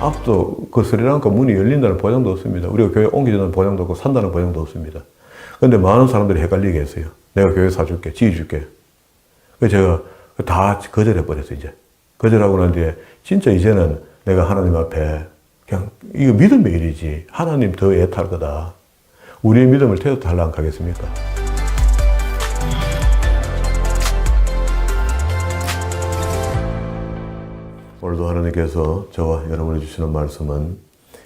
아직도 그 스리랑카 문이 열린다는 보장도 없습니다. 우리가 교회 옮기지 않는 보장도 없고 산다는 보장도 없습니다. 근데 많은 사람들이 헷갈리게 했어요. 내가 교회 사줄게, 지어줄게. 그래서 제가 다 거절해버렸어요, 이제. 거절하고 난 뒤에 진짜 이제는 내가 하나님 앞에 그냥 이거 믿음의 일이지. 하나님 더 애탈 거다. 우리의 믿음을 태워달라 안 가겠습니까? 오늘도 하나님께서 저와 여러분이 주시는 말씀은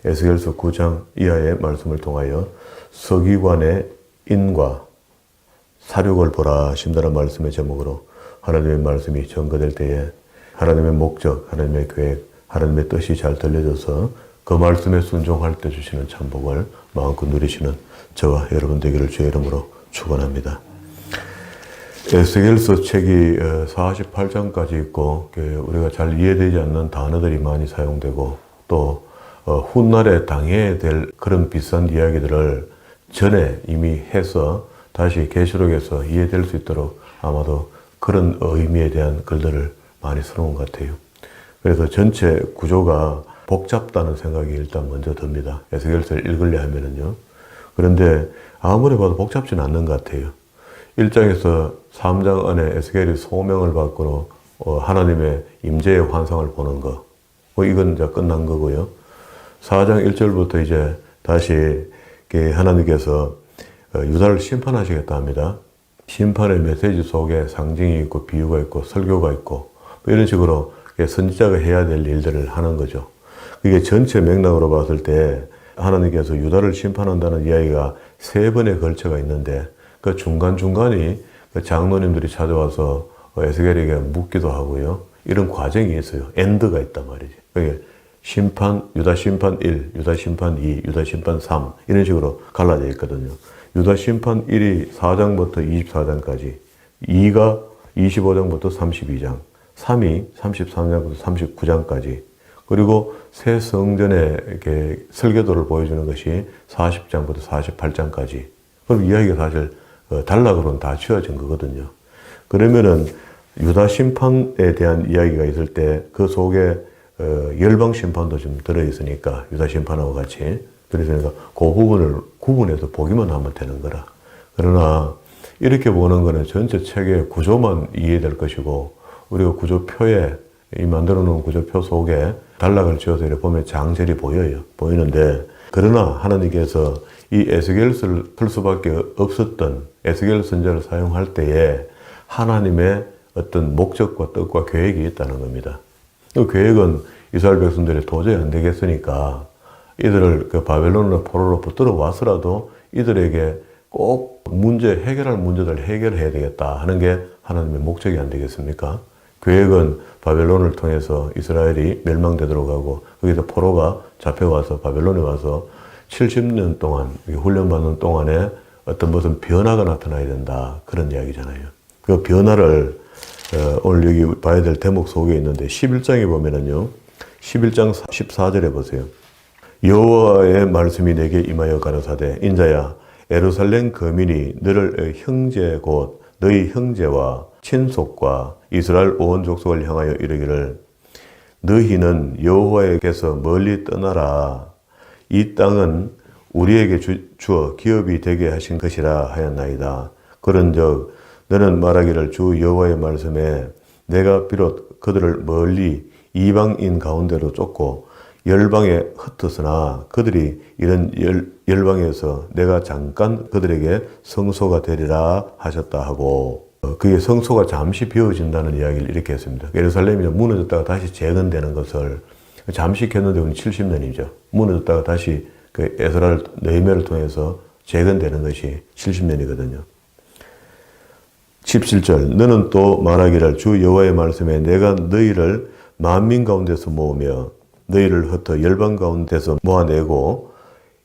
에스겔서 9장 이하의 말씀을 통하여 서기관의 인과 사륙을 보라 하신다는 말씀의 제목으로 하나님의 말씀이 전거될 때에 하나님의 목적, 하나님의 계획, 하나님의 뜻이 잘 들려져서 그 말씀에 순종할 때 주시는 참복을 마음껏 누리시는 저와 여러분 되기를 주의 이름으로 축원합니다. 에스겔서 책이 48장까지 있고 우리가 잘 이해되지 않는 단어들이 많이 사용되고 또 훗날에 당해야 될 그런 비싼 이야기들을 전에 이미 해서 다시 계시록에서 이해될 수 있도록 아마도 그런 의미에 대한 글들을 많이 써놓은 것 같아요. 그래서 전체 구조가 복잡다는 생각이 일단 먼저 듭니다. 에스겔서를 읽으려 하면은요. 그런데 아무리 봐도 복잡지는 않는 것 같아요. 1장에서 3장 안에 에스겔이 소명을 받고 하나님의 임재의 환상을 보는 거. 이건 이제 끝난 거고요. 4장 1절부터 이제 다시 하나님께서 유다를 심판하시겠다 합니다. 심판의 메시지 속에 상징이 있고 비유가 있고 설교가 있고 이런 식으로 선지자가 해야 될 일들을 하는 거죠. 이게 전체 맥락으로 봤을 때 하나님께서 유다를 심판한다는 이야기가 3번에 걸쳐가 있는데 그 중간중간이 그 장로님들이 찾아와서 에스겔에게 묻기도 하고요. 이런 과정이 있어요. 엔드가 있단 말이지. 그게 심판, 유다 심판 1, 유다 심판 2, 유다 심판 3 이런 식으로 갈라져 있거든요. 유다 심판 1이 4장부터 24장까지, 2가 25장부터 32장, 3이 33장부터 39장까지, 그리고 새 성전의 이렇게 설계도를 보여주는 것이 40장부터 48장까지. 그럼 이야기가 사실 단락으로는 다 치워진 거거든요. 그러면은 유다 심판에 대한 이야기가 있을 때 그 속에 열방 심판도 좀 들어있으니까 유다 심판하고 같이 그러니까 그 부분을 구분해서 보기만 하면 되는 거라. 그러나 이렇게 보는 거는 전체 책의 구조만 이해될 것이고 우리가 구조표에 이 만들어 놓은 구조표 속에 단락을 지어서 이렇게 보면 장절이 보여요. 보이는데 그러나 하나님께서 이 에스겔서를 풀 수밖에 없었던 에스겔 선지자를 사용할 때에 하나님의 어떤 목적과 뜻과 계획이 있다는 겁니다. 그 계획은 이스라엘 백성들이 도저히 안 되겠으니까 이들을 그 바벨론의 포로로 붙들어 왔으라도 이들에게 꼭 해결할 문제들을 해결해야 되겠다 하는 게 하나님의 목적이 안 되겠습니까? 계획은 바벨론을 통해서 이스라엘이 멸망되도록 하고 거기서 포로가 잡혀와서 바벨론에 와서 70년 동안 훈련받는 동안에 어떤 무슨 변화가 나타나야 된다 그런 이야기잖아요. 그 변화를 오늘 여기 봐야 될 대목 속에 있는데 11장에 보면은요. 11장 14절에 보세요. 여호와의 말씀이 내게 임하여 가라사대 인자야 예루살렘 거민이 너를 형제 곧 너희 형제와 친속과 이스라엘 온 족속을 향하여 이르기를 너희는 여호와에게서 멀리 떠나라 이 땅은 우리에게 주어 기업이 되게 하신 것이라 하였나이다. 그런즉 너는 말하기를 주 여호와의 말씀에 내가 비록 그들을 멀리 이방인 가운데로 쫓고 열방에 흩었으나 그들이 이런 열방에서 내가 잠깐 그들에게 성소가 되리라 하셨다 하고 그게 성소가 잠시 비워진다는 이야기를 이렇게 했습니다. 예루살렘이 무너졌다가 다시 재건되는 것을 잠시 했는데 70년이죠. 무너졌다가 다시 그 에스라를 느헤미야를 통해서 재건되는 것이 70년이거든요. 17절 너는 또 말하기를 주 여호와의 말씀에 내가 너희를 만민 가운데서 모으며 너희를 흩어 열방 가운데서 모아내고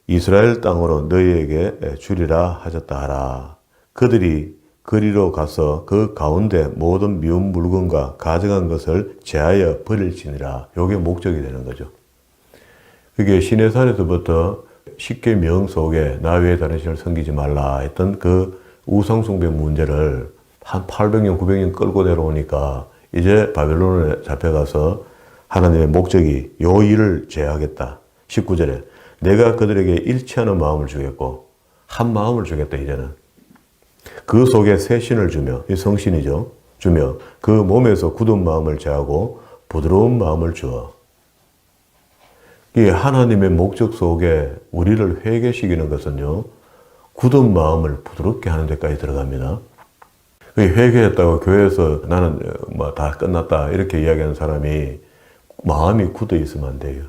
이스라엘 땅으로 너희에게 주리라 하셨다 하라. 그들이 거리로 가서 그 가운데 모든 미운 물건과 가져간 것을 제하여 버릴지니라. 이게 목적이 되는 거죠. 그게 시내산에서부터 십계명 속에 나 외에 다른 신을 섬기지 말라 했던 그 우상숭배 문제를 한 800년, 900년 끌고 내려오니까 이제 바벨론에 잡혀가서 하나님의 목적이 요 일을 제하겠다. 19절에 내가 그들에게 일치하는 마음을 주겠고 한 마음을 주겠다. 이제는 그 속에 새 신을 주며, 이 성신이죠, 주며 그 몸에서 굳은 마음을 제하고 부드러운 마음을 주어. 이 하나님의 목적 속에 우리를 회개시키는 것은요, 굳은 마음을 부드럽게 하는 데까지 들어갑니다. 회개했다고 교회에서 나는 뭐 다 끝났다 이렇게 이야기하는 사람이 마음이 굳어 있으면 안 돼요.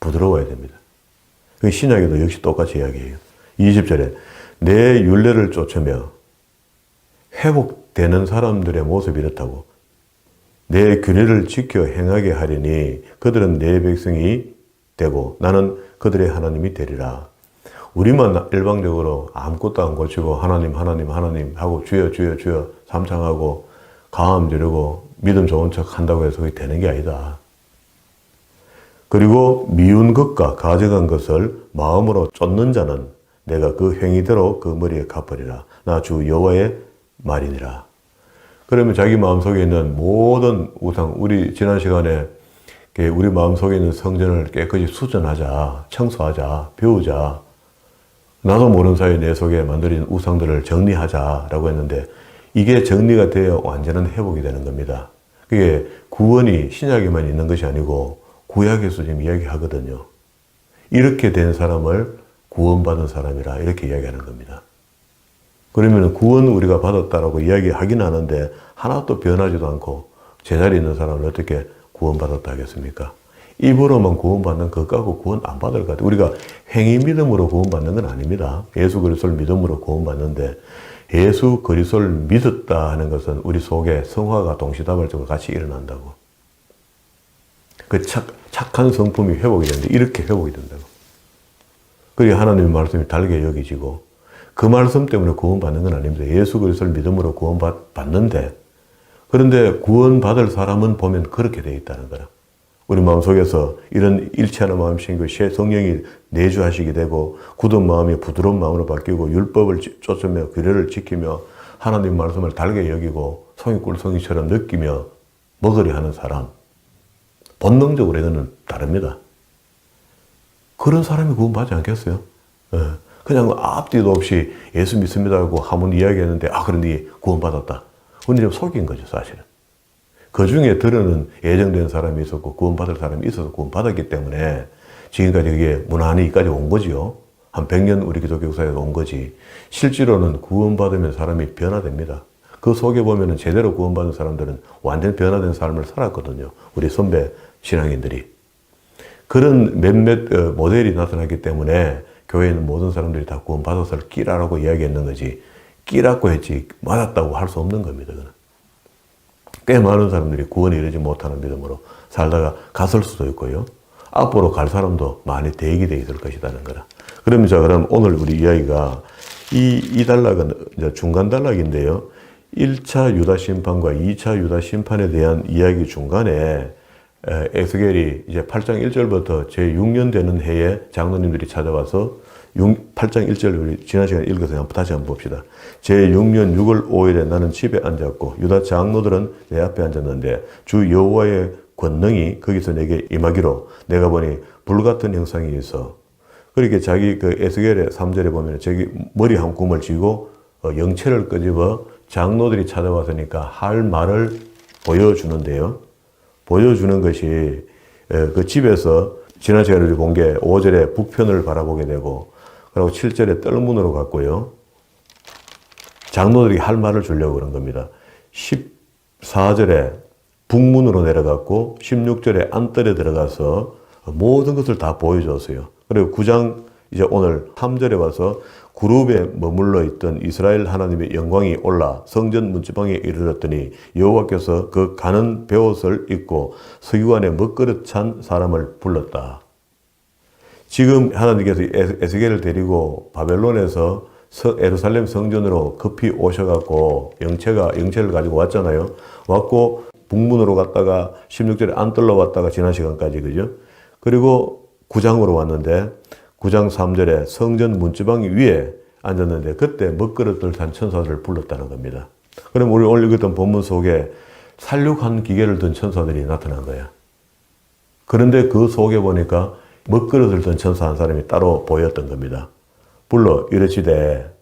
부드러워야 됩니다. 신약에도 역시 똑같이 이야기해요. 20절에 내 율례를 쫓으며 회복되는 사람들의 모습이 이렇다고. 내 규례를 지켜 행하게 하리니 그들은 내 백성이 되고 나는 그들의 하나님이 되리라. 우리만 일방적으로 아무것도 안 고치고 하나님 하고 주여 주여 주여 삼창하고 강함 지르고 믿음 좋은 척 한다고 해서 그게 되는 게 아니다. 그리고 미운 것과 가져간 것을 마음으로 쫓는 자는 내가 그 행위대로 그 머리에 갚으리라. 나 주 여호와의 말이니라. 그러면 자기 마음속에 있는 모든 우상, 우리 지난 시간에 우리 마음속에 있는 성전을 깨끗이 수전하자, 청소하자, 배우자. 나도 모르는 사이에 내 속에 만들어진 우상들을 정리하자라고 했는데 이게 정리가 되어 완전한 회복이 되는 겁니다. 그게 구원이 신약에만 있는 것이 아니고 구약에서 지금 이야기하거든요. 이렇게 된 사람을 구원받은 사람이라 이렇게 이야기하는 겁니다. 그러면 구원 우리가 받았다라고 이야기하긴 하는데 하나도 변하지도 않고 제자리에 있는 사람을 어떻게 구원받았다 하겠습니까? 입으로만 구원받는 것 갖고 구원 안 받을 것 같아요. 우리가 행위 믿음으로 구원받는 건 아닙니다. 예수 그리스도를 믿음으로 구원받는데 예수 그리스도를 믿었다 하는 것은 우리 속에 성화가 동시다발적으로 같이 일어난다고. 그 착한 성품이 회복이 되는데 이렇게 회복이 된다고. 그리고 하나님의 말씀이 달게 여기지고 그 말씀 때문에 구원받는 건 아닙니다. 예수 그리스도를 믿음으로 구원받는데 그런데 구원받을 사람은 보면 그렇게 되어 있다는 거라. 우리 마음속에서 이런 일치하는 마음이 생기고 성령이 내주하시게 되고 굳은 마음이 부드러운 마음으로 바뀌고 율법을 쫓으며 규례를 지키며 하나님 말씀을 달게 여기고 송이 꿀송이처럼 느끼며 먹으려 하는 사람. 본능적으로 이거는 다릅니다. 그런 사람이 구원받지 않겠어요? 그냥 앞뒤도 없이 예수 믿습니다 하고 한번 이야기했는데 그런데 구원받았다. 근데 속인 거죠, 사실은. 그 중에 들어는 예정된 사람이 있었고 구원받을 사람이 있어서 구원받았기 때문에 지금까지 그게 무난히 여기까지 온 거지요. 한 100년 우리 기독교 역사에서 온 거지. 실제로는 구원받으면 사람이 변화됩니다. 그 속에 보면은 제대로 구원받은 사람들은 완전 변화된 삶을 살았거든요. 우리 선배 신앙인들이. 그런 몇몇 모델이 나타났기 때문에 교회에 있는 모든 사람들이 다 구원받아서 끼라라고 이야기했는 거지. 끼라고 했지 맞았다고 할 수 없는 겁니다. 그건. 꽤 많은 사람들이 구원에 이르지 못하는 믿음으로 살다가 갔을 수도 있고요. 앞으로 갈 사람도 많이 대기되어 있을 것이라는 거라. 그럼 오늘 우리 이야기가 이 단락은 이제 중간 단락인데요. 1차 유다 심판과 2차 유다 심판에 대한 이야기 중간에 에스겔이 이제 8장 1절부터 제 6년 되는 해에 장로님들이 찾아와서 8장 1절 우리 지난 시간에 읽어서 다시 한번 봅시다. 제 6년 6월 5일에 나는 집에 앉았고 유다 장로들은 내 앞에 앉았는데 주 여호와의 권능이 거기서 내게 임하기로 내가 보니 불같은 형상이 있어. 그렇게 자기 그 에스겔의 3절에 보면 저기 머리 한 꿈을 쥐고 영체를 끄집어 장로들이 찾아왔으니까 할 말을 보여주는데요. 보여주는 것이 그 집에서 지난 시간에 우리 본 게 5절에 북편을 바라보게 되고 그리고 7절에 뜰문으로 갔고요. 장로들이 할 말을 주려고 그런 겁니다. 14절에 북문으로 내려갔고 16절에 안뜰에 들어가서 모든 것을 다 보여줬어요. 그리고 9장 이제 오늘 3절에 와서 그룹에 머물러 있던 이스라엘 하나님의 영광이 올라 성전 문지방에 이르렀더니 여호와께서 그 가는 베옷을 입고 서기관의 먹그릇 찬 사람을 불렀다. 지금 하나님께서 에스겔을 데리고 바벨론에서 예루살렘 성전으로 급히 오셔갖고 영체를 가지고 왔잖아요. 왔고 북문으로 갔다가 16절에 안뜰러 왔다가 지난 시간까지 그죠? 그리고 9장으로 왔는데 9장 3절에 성전 문지방 위에 앉았는데 그때 먹그릇들 단 천사들을 불렀다는 겁니다. 그럼 우리 오늘 읽었던 본문 속에 살육한 기계를 든 천사들이 나타난 거야. 그런데 그 속에 보니까 먹그릇을 든 천사 한 사람이 따로 보였던 겁니다. 불러 이르시되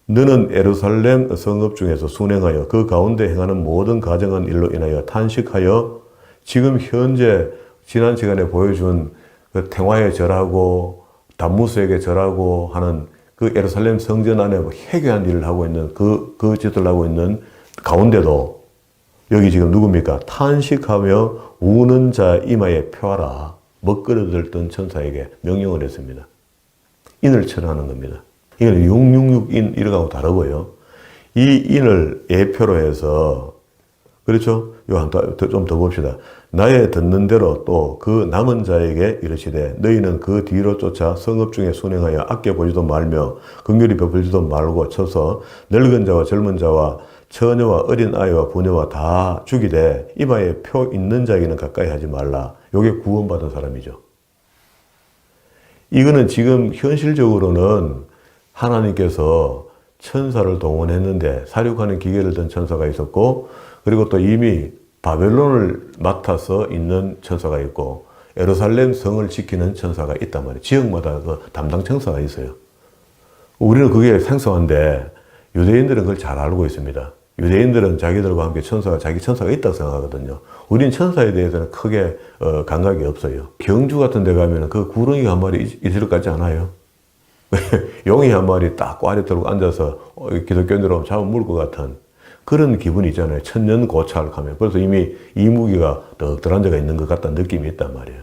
너는 예루살렘 성읍 중에서 순행하여 그 가운데 행하는 모든 가정한 일로 인하여 탄식하여 지금 현재 지난 시간에 보여준 그 탱화에 절하고 단무스에게 절하고 하는 그 예루살렘 성전 안에 해괴한 일을 하고 있는 그 짓을 하고 있는 가운데도 여기 지금 누굽니까? 탄식하며 우는 자 이마에 펴라. 먹그릇을 든 천사에게 명령을 했습니다. 인을 처리하는 겁니다. 이건 666인 이러고 다르고요. 이 인을 예표로 해서 그렇죠? 좀 더 봅시다. 나의 듣는 대로 또 그 남은 자에게 이르시되 너희는 그 뒤로 쫓아 성읍 중에 순행하여 아껴보지도 말며 긍휼히 베풀지도 말고 쳐서 늙은 자와 젊은 자와 처녀와 어린 아이와 부녀와 다 죽이되 이마에 표 있는 자에게는 가까이 하지 말라. 요게 구원받은 사람이죠. 이거는 지금 현실적으로는 하나님께서 천사를 동원했는데 사륙하는 기계를 든 천사가 있었고 그리고 또 이미 바벨론을 맡아서 있는 천사가 있고 예루살렘 성을 지키는 천사가 있단 말이에요. 지역마다 그 담당 천사가 있어요. 우리는 그게 생소한데 유대인들은 그걸 잘 알고 있습니다. 유대인들은 자기들과 함께 자기 천사가 있다고 생각하거든요. 우린 천사에 대해서는 크게 감각이 없어요. 경주 같은 데 가면 그 구렁이가 한 마리 있을 것 같지 않아요? 용이 한 마리 딱 꽈리 들고 앉아서 기독교인들하고 잡아먹을 것 같은 그런 기분이 있잖아요. 천년고찰하면. 그래서 이미 이무기가 떡들한 데가 있는 것 같다는 느낌이 있단 말이에요.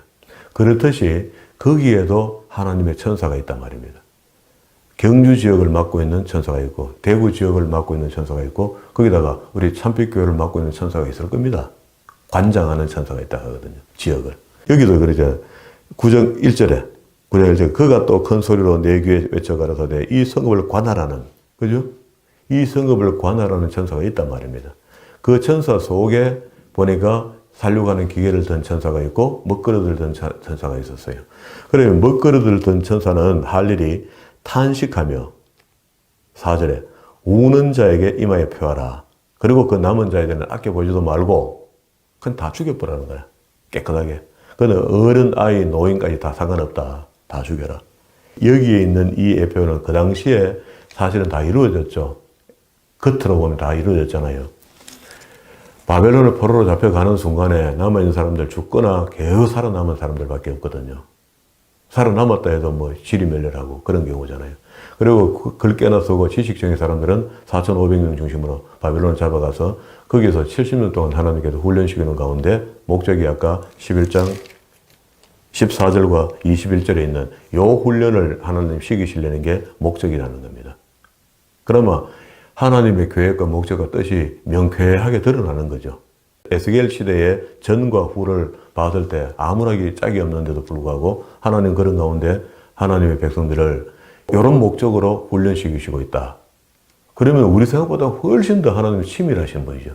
그렇듯이 거기에도 하나님의 천사가 있단 말입니다. 경주 지역을 맡고 있는 천사가 있고 대구 지역을 맡고 있는 천사가 있고 거기다가 우리 참빛교회를 맡고 있는 천사가 있을 겁니다. 관장하는 천사가 있다 하거든요. 지역을. 여기도 그러죠. 구정 1절에 그가 또 큰 소리로 내 귀에 외쳐 가라사대 이 성읍을 관할하는 그죠? 이 성읍을 관할하는 천사가 있단 말입니다. 그 천사 속에 보니까 살려가는 기계를 든 천사가 있고 먹그릇을 든 천사가 있었어요. 그러면 먹그릇을 든 천사는 할 일이 탄식하며 4절에 우는 자에게 이마에 펴라. 그리고 그 남은 자에게는 아껴보지도 말고 그건 다 죽여버리는 거야. 깨끗하게. 그는 어른, 아이, 노인까지 다 상관없다. 다 죽여라. 여기에 있는 이 예표는 그 당시에 사실은 다 이루어졌죠. 겉으로 보면 다 이루어졌잖아요. 바벨론을 포로로 잡혀가는 순간에 남아있는 사람들 죽거나 겨우 살아남은 사람들밖에 없거든요. 살아남았다 해도 뭐 지리멸렬하고 그런 경우잖아요. 그리고 글 깨나 쓰고 지식적인 사람들은 4,500명 중심으로 바벨론을 잡아가서 거기서 70년 동안 하나님께서 훈련시키는 가운데 목적이 아까 11장 14절과 21절에 있는 요 훈련을 하나님 시키시려는 게 목적이라는 겁니다. 그러면 하나님의 계획과 목적과 뜻이 명쾌하게 드러나는 거죠. 에스겔 시대의 전과 후를 봤을 때 아무렇게 짝이 없는데도 불구하고 하나님 그런 가운데 하나님의 백성들을 이런 목적으로 훈련시키시고 있다. 그러면 우리 생각보다 훨씬 더 하나님이 치밀하신 분이죠.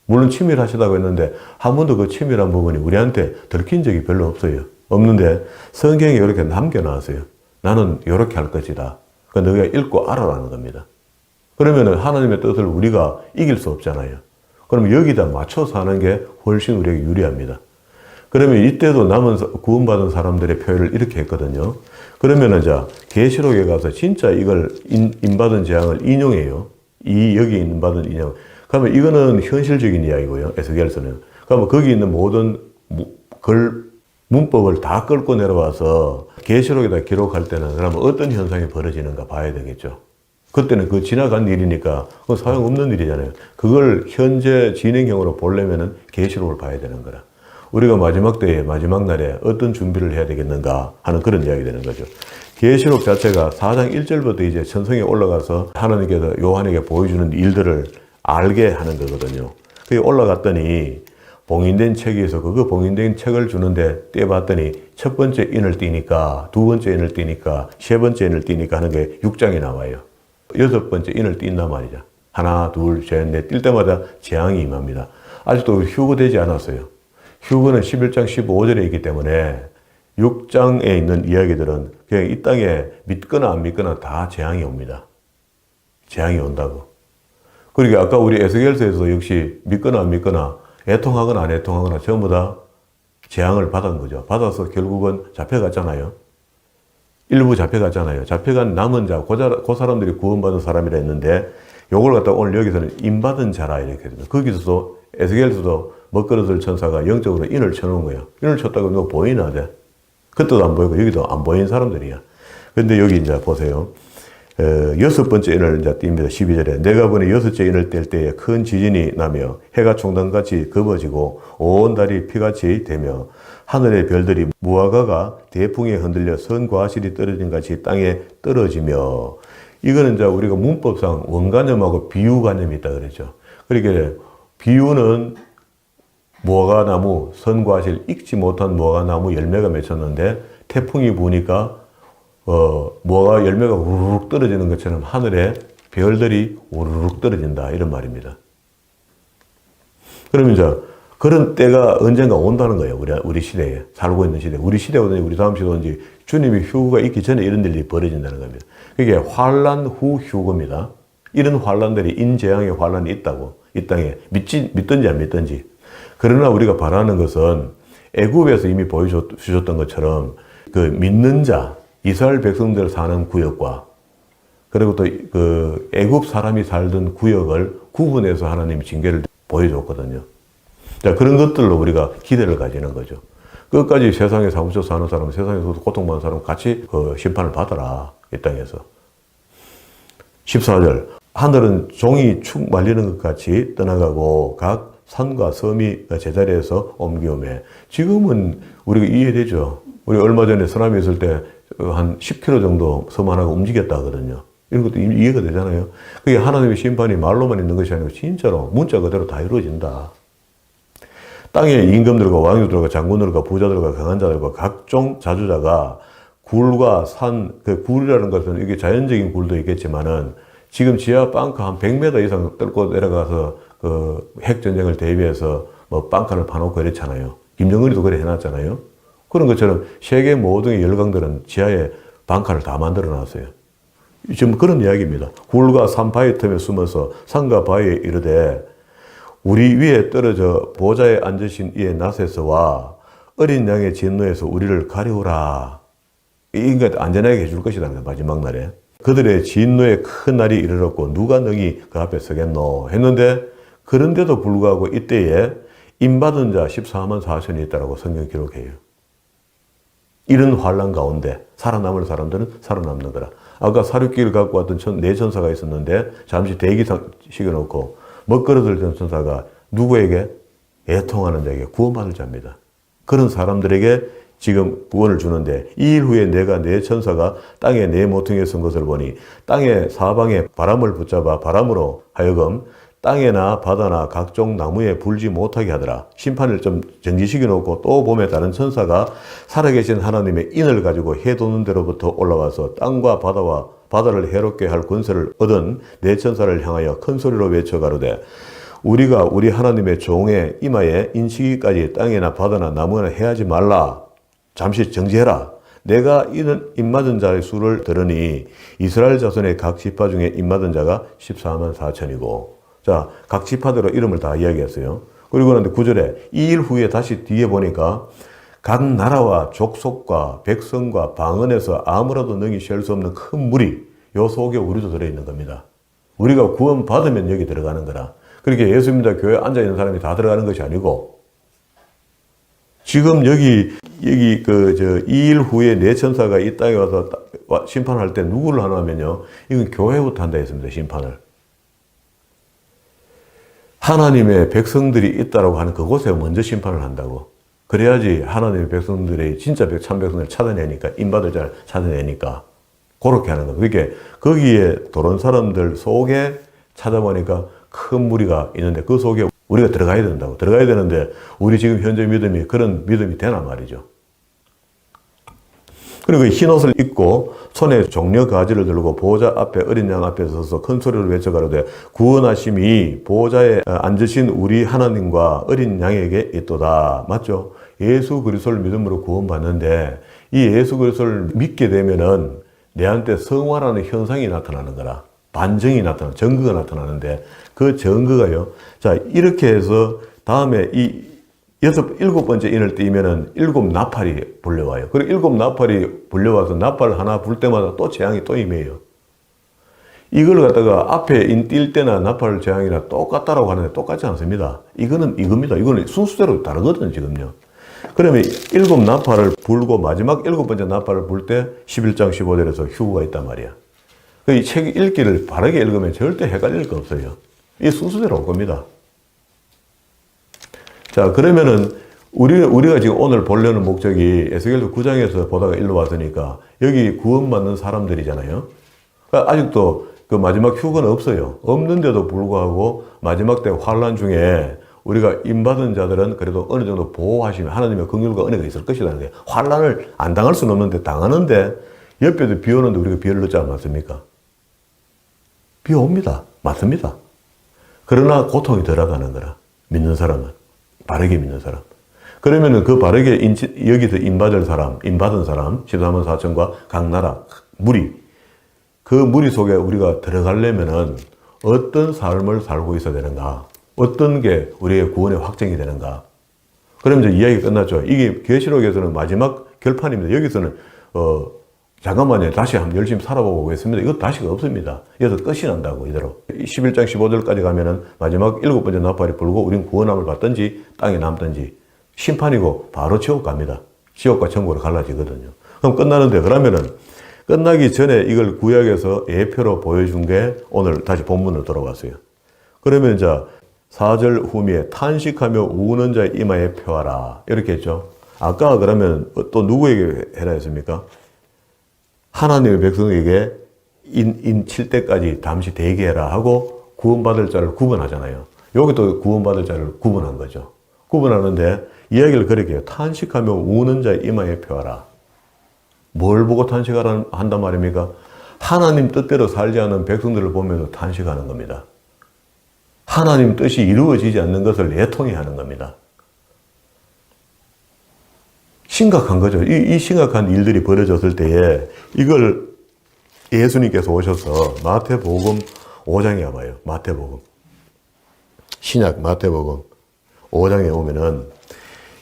물론 치밀하시다고 했는데 한 번도 그 치밀한 부분이 우리한테 들킨 적이 별로 없어요. 없는데 성경에 이렇게 남겨놨어요. 나는 이렇게 할 것이다. 그러니까 너희가 읽고 알아라는 겁니다. 그러면 하나님의 뜻을 우리가 이길 수 없잖아요. 그럼 여기다 맞춰서 하는 게 훨씬 우리에게 유리합니다. 그러면 이때도 남은 구원받은 사람들의 표현을 이렇게 했거든요. 그러면은 계시록에 가서 진짜 이걸 인받은 재앙을 인용해요. 여기 인받은 인용. 그러면 이거는 현실적인 이야기고요. 에스겔서는. 그러면 거기 있는 모든 문법을 다 끌고 내려와서 계시록에다 기록할 때는 그러면 어떤 현상이 벌어지는가 봐야 되겠죠. 그때는 그 지나간 일이니까 그건 소용없는 일이잖아요. 그걸 현재 진행형으로 보려면은 계시록을 봐야 되는 거라. 우리가 마지막 때에 마지막 날에 어떤 준비를 해야 되겠는가 하는 그런 이야기 되는 거죠. 계시록 자체가 4장 1절부터 이제 천성에 올라가서 하나님께서 요한에게 보여주는 일들을 알게 하는 거거든요. 그게 올라갔더니 봉인된 책에서 그거 봉인된 책을 주는데 떼봤더니 첫 번째 인을 띄니까 두 번째 인을 띄니까 세 번째 인을 띄니까 하는 게 6장이 나와요. 여섯 번째 인을 띈단 말이죠. 하나, 둘, 셋, 넷 뛸 때마다 재앙이 임합니다. 아직도 휴거되지 않았어요. 휴거는 11장 15절에 있기 때문에 6장에 있는 이야기들은 그냥 이 땅에 믿거나 안 믿거나 다 재앙이 옵니다. 재앙이 온다고. 그리고 아까 우리 에스겔서에서 역시 믿거나 안 믿거나 애통하거나 안 애통하거나 전부 다 재앙을 받은 거죠. 받아서 결국은 잡혀갔잖아요. 일부 잡혀갔잖아요. 잡혀간 남은 자, 그 사람들이 구원받은 사람이라 했는데, 요걸 갖다 오늘 여기서는 인받은 자라 이렇게 됩니다. 거기서도 에스겔에서도 먹그릇을 천사가 영적으로 인을 쳐놓은 거예요. 인을 쳤다고 너 보이나 돼? 그때도 안 보이고 여기도 안 보이는 사람들이야. 근데 여기 이제 보세요. 여섯 번째 인을 이제 띱니다. 12절에 내가 보니 여섯째 인을 뗄 때에 큰 지진이 나며 해가 총단같이 검어지고 온 달이 피같이 되며 하늘의 별들이 무화과가 대풍에 흔들려 선과실이 떨어진 같이 땅에 떨어지며, 이거는 이제 우리가 문법상 원관념하고 비유관념이 있다 그랬죠. 그러니까 비유는 무화과나무, 선과실, 익지 못한 무화과나무 열매가 맺혔는데 태풍이 부니까 무화과 열매가 우르륵 떨어지는 것처럼 하늘에 별들이 우르륵 떨어진다 이런 말입니다. 그러면 이제 그런 때가 언젠가 온다는 거예요. 우리 시대에 살고 있는 시대, 우리 시대 오든지 우리 다음 시대 오든지 주님이 휴거가 있기 전에 이런 일이 벌어진다는 겁니다. 그게 환란 후 휴거입니다. 이런 환란들이 인재앙의 환란이 있다고 이 땅에 믿든지 안 믿든지. 그러나 우리가 바라는 것은 애굽에서 이미 보여주셨던 것처럼 그 믿는 자, 이스라엘 백성들 사는 구역과 그리고 또 그 애굽 사람이 살던 구역을 구분해서 하나님이 징계를 보여줬거든요. 자, 그런 것들로 우리가 기대를 가지는 거죠. 끝까지 세상에 사무쳐 사는 사람, 세상에서도 고통받는 사람 같이 그 심판을 받아라, 이 땅에서. 14절. 하늘은 종이 축 말리는 것 같이 떠나가고 각 산과 섬이 제자리에서 옮기오매. 지금은 우리가 이해되죠. 우리 얼마 전에 쓰나미 있을 때 한 10km 정도 섬 하나가 움직였다 하거든요. 이런 것도 이해가 되잖아요. 그게 하나님의 심판이 말로만 있는 것이 아니고 진짜로 문자 그대로 다 이루어진다. 땅의 임금들과 왕유들과 장군들과 부자들과 강한 자들과 각종 자주자가 굴과 산, 그 굴이라는 것은 이게 자연적인 굴도 있겠지만은 지금 지하 방카 한 100m 이상 뚫고 내려가서 그 핵전쟁을 대비해서 뭐 방카를 파놓고 이랬잖아요. 김정은이도 그래 해놨잖아요. 그런 것처럼 세계 모든 열강들은 지하에 방카를 다 만들어 놨어요. 지금 그런 이야기입니다. 굴과 산 바위 틈에 숨어서 산과 바위에 이르되 우리 위에 떨어져 보좌에 앉으신 이의 낫에서와 어린 양의 진노에서 우리를 가리우라. 이 인간 안전하게 해줄 것이다. 마지막 날에. 그들의 진노의 큰 날이 이르렀고 누가 능히 그 앞에 서겠노 했는데, 그런데도 불구하고 이때에 인받은 자 14만 4천이 있다라고 성경 기록해요. 이런 환란 가운데 살아남을 사람들은 살아남는 거라. 아까 사륙기를 갖고 왔던 네 천사가 있었는데 잠시 대기상 시켜놓고 먹그릇을 든 천사가 누구에게? 애통하는 자에게 구원받을 자입니다. 그런 사람들에게 지금 구원을 주는데, 이 일 후에 내가 내 천사가 땅에 내 모퉁이에 선 것을 보니 땅의 사방에 바람을 붙잡아 바람으로 하여금 땅에나 바다나 각종 나무에 불지 못하게 하더라. 심판을 좀 정지시켜 놓고 또 봄에 다른 천사가 살아계신 하나님의 인을 가지고 해 도는 데로부터 올라와서 땅과 바다를 해롭게 할 권세를 얻은 내 천사를 향하여 큰 소리로 외쳐 가로되 우리가 우리 하나님의 종의 이마에 인치기까지 땅이나 바다나 나무나 해하지 말라. 잠시 정지해라. 내가 이는 입맞은 자의 수를 들으니 이스라엘 자손의 각 지파 중에 입맞은 자가 14만 4천이고. 자, 각 지파대로 이름을 다 이야기했어요. 그리고 난 9절에 이 일 후에 다시 뒤에 보니까 각 나라와 족속과 백성과 방언에서 아무라도 능히 셀 수 없는 큰 물이 요 속에 우리도 들어있는 겁니다. 우리가 구원받으면 여기 들어가는 거라. 그렇게 예수 믿다 교회에 앉아있는 사람이 다 들어가는 것이 아니고, 지금 여기 이 일 후에 내 천사가 이 땅에 와서 심판할 때 누구를 하냐면요, 이건 교회부터 한다 했습니다. 심판을. 하나님의 백성들이 있다라고 하는 그곳에 먼저 심판을 한다고. 그래야지 하나님의 백성들이 진짜 참 백성들을 찾아내니까, 인받을 자를 찾아내니까 그렇게 하는 거예요. 그러니까 거기에 도는 사람들 속에 찾아보니까 큰 무리가 있는데 그 속에 우리가 들어가야 된다고. 들어가야 되는데 우리 지금 현재 믿음이 그런 믿음이 되나 말이죠. 그리고 흰 옷을 입고 손에 종려 가지를 들고 보호자 앞에 어린 양 앞에 서서 큰 소리로 외쳐 가로되 구원하심이 보호자에 앉으신 우리 하나님과 어린 양에게 있도다. 맞죠? 예수 그리스도를 믿음으로 구원받는데 이 예수 그리스도를 믿게 되면은 내한테 성화라는 현상이 나타나는 거라. 반증이 나타나는, 증거가 나타나는데 그 증거가요. 자, 이렇게 해서 다음에 이 일곱 번째 인을 띄면은 일곱 나팔이 불려와요. 그리고 일곱 나팔이 불려와서 나팔 하나 불 때마다 또 재앙이 또 임해요. 이걸 갖다가 앞에 인 뛸 때나 나팔 재앙이나 똑같다라고 하는데 똑같지 않습니다. 이겁니다. 이거는 순수대로 다르거든요, 지금요. 그러면 일곱 나팔을 불고 마지막 일곱 번째 나팔을 불 때 11장 15절에서 휴거가 있단 말이야. 이 책 읽기를 바르게 읽으면 절대 헷갈릴 거 없어요. 이 순수대로 올 겁니다. 자, 그러면은 우리가 지금 오늘 보려는 목적이 에스겔서 9장에서 보다가 일로 왔으니까 여기 구원받는 사람들이잖아요. 그러니까 아직도 그 마지막 휴거는 없어요. 없는데도 불구하고 마지막 때 환란 중에 우리가 임받은 자들은 그래도 어느 정도 보호하시면 하나님의 긍휼과 은혜가 있을 것이라는 거예요. 환란을 안 당할 수는 없는데 당하는데 옆에도 비 오는데 우리가 비를 넣지 않습니까? 비 옵니다. 맞습니다. 그러나 고통이 덜어가는 거라. 믿는 사람은. 바르게 믿는 사람. 그러면은 그 바르게 여기서 임받은 사람, 14만 4천과 각 나라, 그 무리 속에 우리가 들어가려면은 어떤 삶을 살고 있어야 되는가? 어떤 게 우리의 구원의 확정이 되는가? 그럼 이제 이야기가 끝났죠. 이게 계시록에서는 마지막 결판입니다. 여기서는, 잠깐만요. 다시 한번 열심히 살아보고 오겠습니다. 이거 다시가 없습니다. 여기서 끝이 난다고, 이대로. 11장 15절까지 가면은 마지막 일곱 번째 나팔이 불고 우린 구원함을 받든지 땅에 남든지 심판이고 바로 지옥 갑니다. 지옥과 천국으로 갈라지거든요. 그럼 끝나는데 그러면은 끝나기 전에 이걸 구약에서 예표로 보여준 게 오늘 다시 본문으로 돌아왔어요. 그러면 이제 4절 후미에 탄식하며 우는 자의 이마에 표하라. 이렇게 했죠. 아까 그러면 또 누구에게 해라 했습니까? 하나님의 백성에게 인 칠 때까지 잠시 대기해라 하고 구원받을 자를 구분하잖아요. 여기 또 구원받을 자를 구분한 거죠. 구분하는데 이야기를 그렇게 해요. 탄식하며 우는 자의 이마에 표하라. 뭘 보고 한단 말입니까? 하나님 뜻대로 살지 않는 백성들을 보면서 탄식하는 겁니다. 하나님 뜻이 이루어지지 않는 것을 애통해하는 겁니다. 심각한 거죠. 이 심각한 일들이 벌어졌을 때에 이걸 예수님께서 오셔서 마태복음 5장에 와봐요. 마태복음. 신약 마태복음 5장에 오면은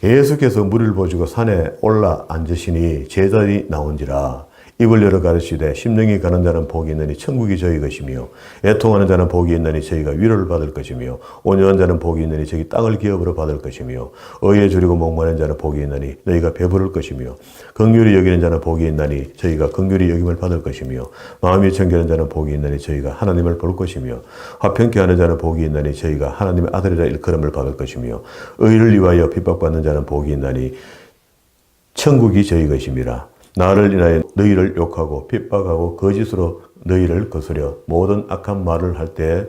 예수께서 물을 보시고 산에 올라 앉으시니 제자들이 나온지라 입을 열어 가르치되 심령이 가는 자는 복이 있느니 천국이 저희 것이며 애통하는 자는 복이 있느니 저희가 위로를 받을 것이며 온유한 자는 복이 있느니 저희 땅을 기업으로 받을 것이며 의에 줄이고 목마른 자는 복이 있느니 너희가 배부를 것이며 긍휼히 여기는 자는 복이 있나니 저희가 긍휼히 여김을 받을 것이며 마음이 청결한 자는 복이 있느니 저희가 하나님을 볼 것이며 화평케 하는 자는 복이 있나니 저희가 하나님의 아들이라 일컬음을 받을 것이며 의를 위하여 핍박받는 자는 복이 있나니 천국이 저희 것임이라. 나를 인하여 너희를 욕하고 핍박하고 거짓으로 너희를 거스려 모든 악한 말을 할 때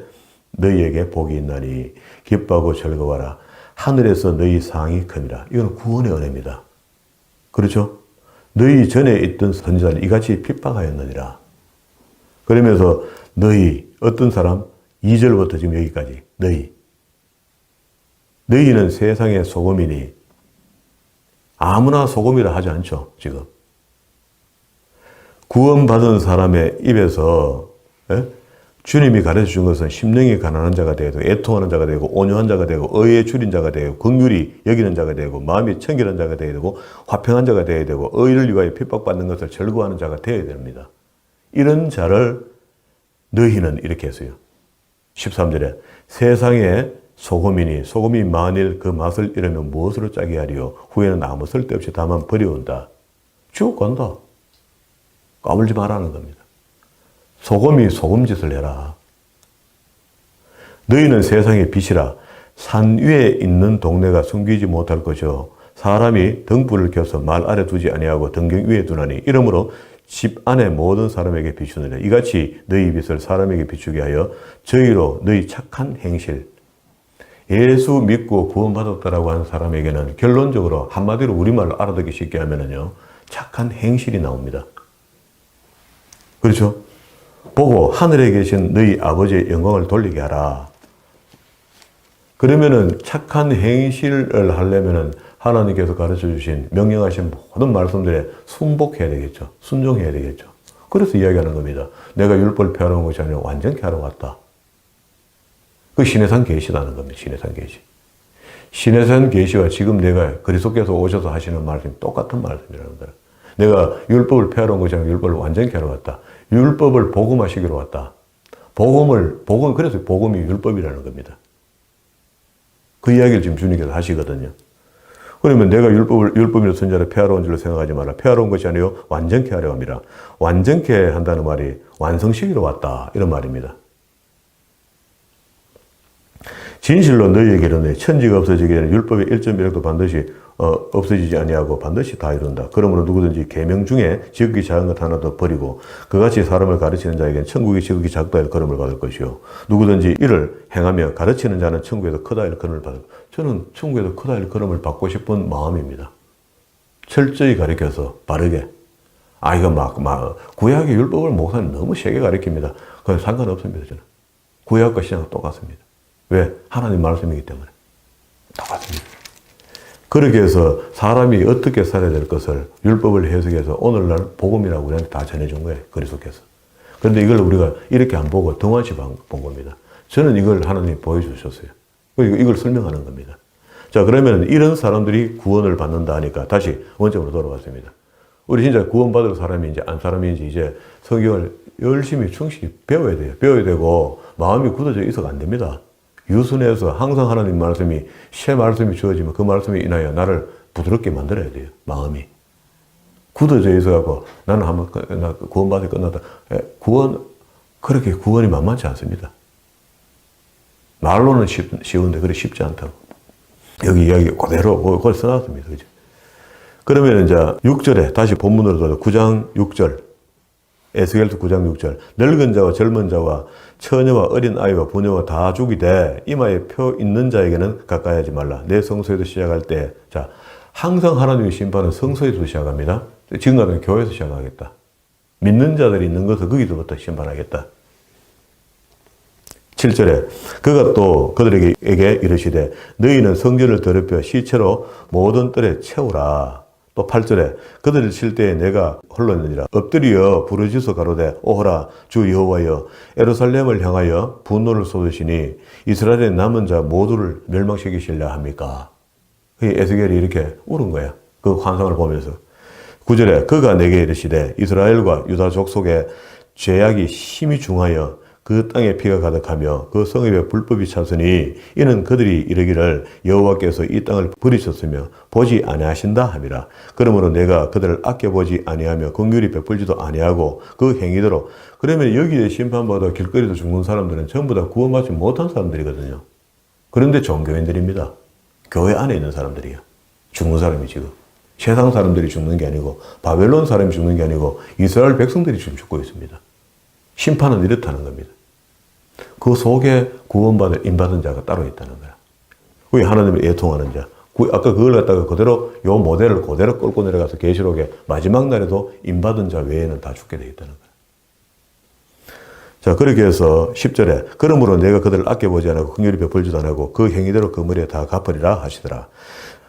너희에게 복이 있나니 기뻐하고 즐거워라. 하늘에서 너희 상이 큼이라. 이건 구원의 은혜입니다. 그렇죠? 너희 전에 있던 선지자를 이같이 핍박하였느니라. 그러면서 너희 어떤 사람 2절부터 지금 여기까지 너희는 세상의 소금이니 아무나 소금이라 하지 않죠. 지금 구원받은 사람의 입에서 주님이 가르쳐준 것은 심령이 가난한 자가 되고 애통하는 자가 되고 온유한 자가 되고 의에 줄인 자가 되고 긍휼히 여기는 자가 되고 마음이 청결한 자가 되어야 되고 화평한 자가 되어야 되고 의를 위하여 핍박받는 것을 즐거워하는 자가 되어야 됩니다. 이런 자를 너희는 이렇게 했어요. 13절에 세상에 소금이니 소금이 만일 그 맛을 잃으면 무엇으로 짜게 하리요 후에는 아무 쓸데없이 다만 버려온다. 지옥 간다. 까불지 말라는 겁니다. 소금이 소금짓을 해라. 너희는 세상의 빛이라. 산 위에 있는 동네가 숨기지 못할 것이요 사람이 등불을 켜서 말 아래 두지 아니하고 등경 위에 두나니 이러므로 집 안에 모든 사람에게 비추느니라. 이같이 너희 빛을 사람에게 비추게 하여 저희로 너희 착한 행실. 예수 믿고 구원받았다라고 하는 사람에게는 결론적으로 한마디로 우리말로 알아듣기 쉽게 하면은요 착한 행실이 나옵니다. 그렇죠? 보고 하늘에 계신 너희 아버지의 영광을 돌리게 하라. 그러면은 착한 행실을 하려면은 하나님께서 가르쳐 주신 명령하신 모든 말씀들에 순복해야 되겠죠. 순종해야 되겠죠. 그래서 이야기하는 겁니다. 내가 율법을 폐하는 것이 아니라 완전케 하러 왔다. 그 신해산 계시다는 겁니다. 신해산 계시. 신해산 계시와 지금 내가 그리스도께서 오셔서 하시는 말씀이 똑같은 말씀이라는 거예요. 내가 율법을 폐하러 온 것이 아니라 율법을 완전히 하러 왔다. 율법을 복음화시키러 왔다. 그래서 복음이 율법이라는 겁니다. 그 이야기를 지금 주님께서 하시거든요. 그러면 내가 율법이나 선자를 폐하러 온 줄로 생각하지 마라. 폐하러 온 것이 아니요 완전케 하려 합니다. 완전케 한다는 말이 완성시키러 왔다. 이런 말입니다. 진실로 너희에게 이르노니 천지가 없어지기 전에 율법의 1.1획도 반드시 없어지지 아니하고 반드시 다 이룬다. 그러므로 누구든지 계명 중에 지극히 작은 것 하나도 버리고 그같이 사람을 가르치는 자에게는 천국이 지극히 작다 할 걸음을 받을 것이요. 누구든지 이를 행하며 가르치는 자는 천국에서 크다 할 걸음을 받을 것이요. 저는 천국에서 크다 할 걸음을 받고 싶은 마음입니다. 철저히 가르쳐서 바르게. 이거 구약의 율법을 목사님 너무 세게 가르칩니다. 그건 상관없습니다. 저는. 구약과 신약은 똑같습니다. 왜? 하나님 말씀이기 때문에. 똑같습니다. 그렇게 해서 사람이 어떻게 살아야 될 것을 율법을 해석해서 오늘날 복음이라고 우리한테 다 전해준 거예요. 그리스도께서. 그런데 이걸 우리가 이렇게 안 보고 등한시 본 겁니다. 저는 이걸 하나님이 보여주셨어요. 이걸 설명하는 겁니다. 자, 그러면 이런 사람들이 구원을 받는다 하니까 다시 원점으로 돌아왔습니다. 우리 진짜 구원받을 사람인지 안 사람인지 이제 성경을 열심히 충실히 배워야 돼요. 배워야 되고 마음이 굳어져 있어가 안 됩니다. 유순해서 항상 하나님 말씀이 새 말씀이 주어지면 그 말씀에 인하여 나를 부드럽게 만들어야 돼요. 마음이 굳어져 있어갖고 나는 한번 구원받아 끝났다. 그렇게 구원이 만만치 않습니다. 말로는 쉬운데 그렇게 쉽지 않다고. 여기 이야기 그대로 그걸 써놨습니다. 그죠? 그러면 이제 6절에 다시 본문으로 들어서 9장 6절. 에스겔서 9장 6절. 늙은 자와 젊은 자와 처녀와 어린 아이와 부녀와 다 죽이되 이마에 표 있는 자에게는 가까이 하지 말라. 내 성소에도 시작할 때, 자, 항상 하나님의 심판은 성소에서 시작합니다. 지금 같은 교회에서 시작하겠다. 믿는 자들이 있는 것을 거기서부터 심판하겠다. 7절에 그가 또 그들에게 이르시되 너희는 성전을 더럽혀 시체로 모든 뜰에 채우라. 또 8절에 그들을 칠 때에 내가 홀로 있느니라. 엎드려 부르짖어 가로되 오호라 주 여호와여 예루살렘을 향하여 분노를 쏟으시니 이스라엘의 남은 자 모두를 멸망시키시려 합니까? 에스겔이 이렇게 울은 거야. 그 환상을 보면서. 9절에 그가 내게 이르시되 이스라엘과 유다 족속의 죄악이 심히 중하여 그 땅에 피가 가득하며 그 성읍에 불법이 찼으니 이는 그들이 이르기를 여호와께서 이 땅을 버리셨으며 보지 아니하신다 함이라. 그러므로 내가 그들을 아껴보지 아니하며 긍휼히 베풀지도 아니하고 그 행위대로. 그러면 여기에 심판받아 길거리에서 죽는 사람들은 전부 다 구원받지 못한 사람들이거든요. 그런데 종교인들입니다. 교회 안에 있는 사람들이에요. 죽는 사람이 지금. 세상 사람들이 죽는 게 아니고 바벨론 사람이 죽는 게 아니고 이스라엘 백성들이 지금 죽고 있습니다. 심판은 이렇다는 겁니다. 그 속에 구원받은 인받은 자가 따로 있다는 거야. 그게 하나님을 애통하는 자. 아까 그걸 갖다가 그대로 요 모델을 그대로 끌고 내려가서 계시록에 마지막 날에도 인받은 자 외에는 다 죽게 되어 있다는 거야. 자, 그렇게 해서 10절에 그러므로 내가 그들을 아껴보지 않고 긍휼히 베풀지도 않고 그 행위대로 그 머리에 다 갚으리라 하시더라.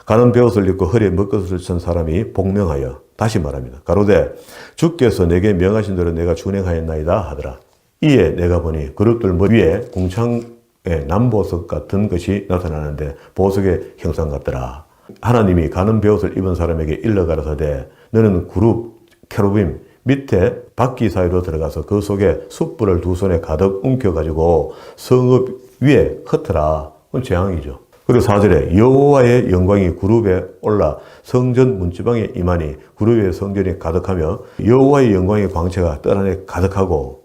가는 베옷을 입고 허리에 먹것을 친 사람이 복명하여 다시 말합니다. 가로되 주께서 내게 명하신 대로 내가 준행하였나이다 하더라. 이에 내가 보니 그룹들 위에 궁창의 남보석 같은 것이 나타나는데 보석의 형상 같더라. 하나님이 가는 베옷을 입은 사람에게 일러 가라사대 너는 그룹 캐루빔 밑에 바퀴 사이로 들어가서 그 속에 숯불을 두 손에 가득 움켜가지고 성읍 위에 흩어라. 그건 재앙이죠. 그리고 4절에 여호와의 영광이 그룹에 올라 성전 문지방에 임하니 그룹의 성전이 가득하며 여호와의 영광의 광채가 뜰 안에 가득하고.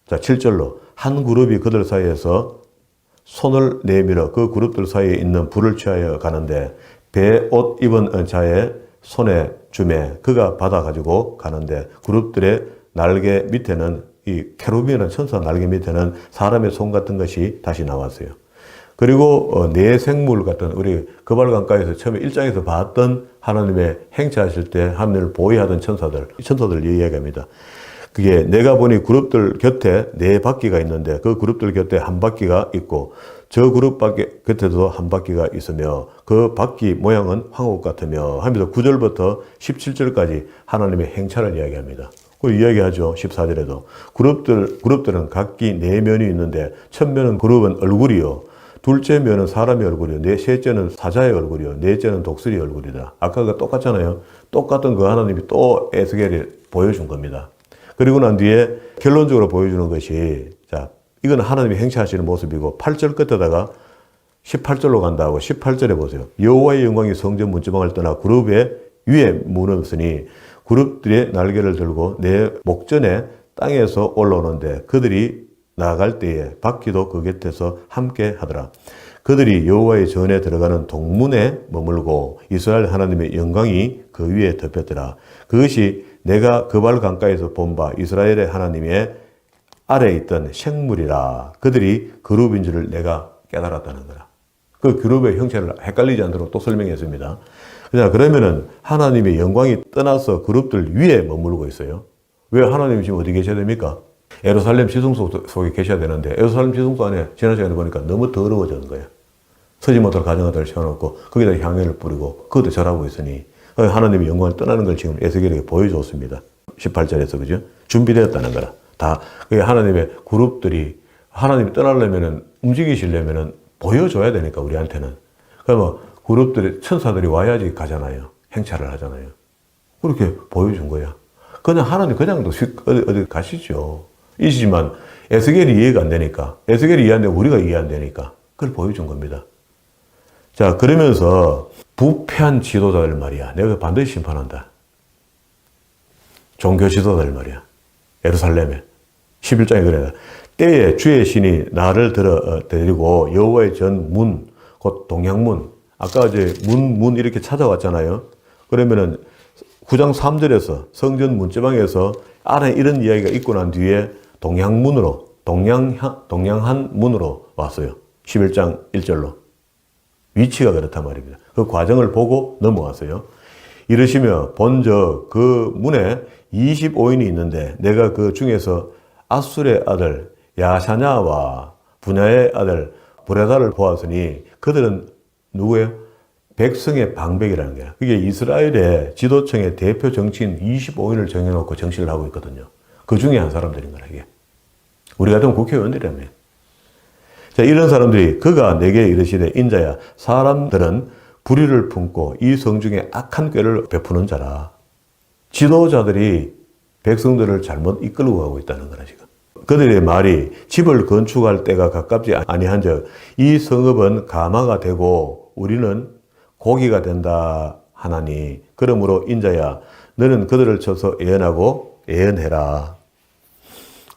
자, 7절로 한 그룹이 그들 사이에서 손을 내밀어 그 그룹들 사이에 있는 불을 취하여 가는데 베옷 입은 자의 손에 주매 그가 받아가지고 가는데 그룹들의 날개 밑에는 이 캐루빈이라는 천사 날개 밑에는 사람의 손 같은 것이 다시 나왔어요. 그리고 네 생물 같은 우리 거발강가에서 처음에 1장에서 봤던 하나님의 행차하실 때 하늘을 보호하던 천사들 이야기합니다. 그게 내가 보니 그룹들 곁에 네 바퀴가 있는데 그 그룹들 곁에 한 바퀴가 있고 저 그룹 곁에도 한 바퀴가 있으며 그 바퀴 모양은 황옥 같으며 하면서 9절부터 17절까지 하나님의 행차를 이야기합니다. 그 이야기하죠. 14절에도 그룹들은 각기 네 면이 있는데 첫 면은 그룹은 얼굴이요 둘째면은 사람의 얼굴이요, 셋째는 사자의 얼굴이요, 넷째는 독수리 얼굴이다. 아까가 똑같잖아요. 똑같은 그 하나님이 또 에스겔에 보여준 겁니다. 그리고 난 뒤에 결론적으로 보여주는 것이, 자, 이건 하나님이 행차하시는 모습이고 8절 끝에다가 18절로 간다고. 18절에 보세요. 여호와의 영광이 성전 문지방을 떠나 그룹의 위에 무너졌으니 그룹들의 날개를 들고 내 목전에 땅에서 올라오는데 그들이 나아갈 때에 바퀴도 그 곁에서 함께 하더라. 그들이 여호와의 전에 들어가는 동문에 머물고 이스라엘 하나님의 영광이 그 위에 덮였더라. 그것이 내가 그 발 강가에서 본 바 이스라엘의 하나님의 아래에 있던 생물이라. 그들이 그룹인 줄을 내가 깨달았다는 거라. 그 그룹의 형체를 헷갈리지 않도록 또 설명했습니다. 그러면은 하나님의 영광이 떠나서 그룹들 위에 머물고 있어요. 왜 하나님이 지금 어디 계셔야 됩니까? 예루살렘 지성소 속에 계셔야 되는데 예루살렘 지성소 안에 지난 시간에 보니까 너무 더러워지는 거예요. 서지 못할 가정아들을 세워놓고 거기다 향유를 뿌리고 그것도 절하고 있으니 하나님의 영광을 떠나는 걸 지금 에스겔에게 보여줬습니다. 18절에서 그죠? 준비되었다는 거라. 다 하나님의 그룹들이 하나님이 떠나려면은 움직이시려면은 보여줘야 되니까 우리한테는. 그러면 그룹들이 천사들이 와야지 가잖아요. 행차를 하잖아요. 그렇게 보여준 거야. 그냥 하나님 그냥도 어디 가시죠. 이시지만 에스겔이 이해가 안 되니까, 에스겔이 이해 안 되고 우리가 이해 안 되니까 그걸 보여준 겁니다. 자, 그러면서 부패한 지도자들 말이야. 내가 반드시 심판한다. 종교 지도자들 말이야. 예루살렘에. 11장에 그래. 때에 주의 신이 나를 데리고 여호와의 전 문, 곧 동양문. 아까 이제 문 이렇게 찾아왔잖아요. 그러면은 9장 3절에서 성전 문지방에서 안에 이런 이야기가 있고 난 뒤에 동양문으로, 동양한 문으로 왔어요. 11장 1절로. 위치가 그렇단 말입니다. 그 과정을 보고 넘어왔어요. 이러시며 본적 그 문에 25인이 있는데 내가 그 중에서 아술의 아들 야샤냐와 분야의 아들 브레다를 보았으니 그들은 누구예요? 백성의 방백이라는 거야. 그게 이스라엘의 지도층의 대표 정치인 25인을 정해놓고 정치를 하고 있거든요. 그 중에 한 사람들인 거라, 이게. 우리 같은 국회의원들이라며. 자, 이런 사람들이 그가 내게 이르시되 인자야, 사람들은 불의를 품고 이 성중에 악한 꾀를 베푸는 자라. 지도자들이 백성들을 잘못 이끌고 가고 있다는 거라, 지금. 그들의 말이 집을 건축할 때가 가깝지 아니한즉 이 성읍은 가마가 되고 우리는 고기가 된다 하나니 그러므로 인자야 너는 그들을 쳐서 예언하고 예언해라.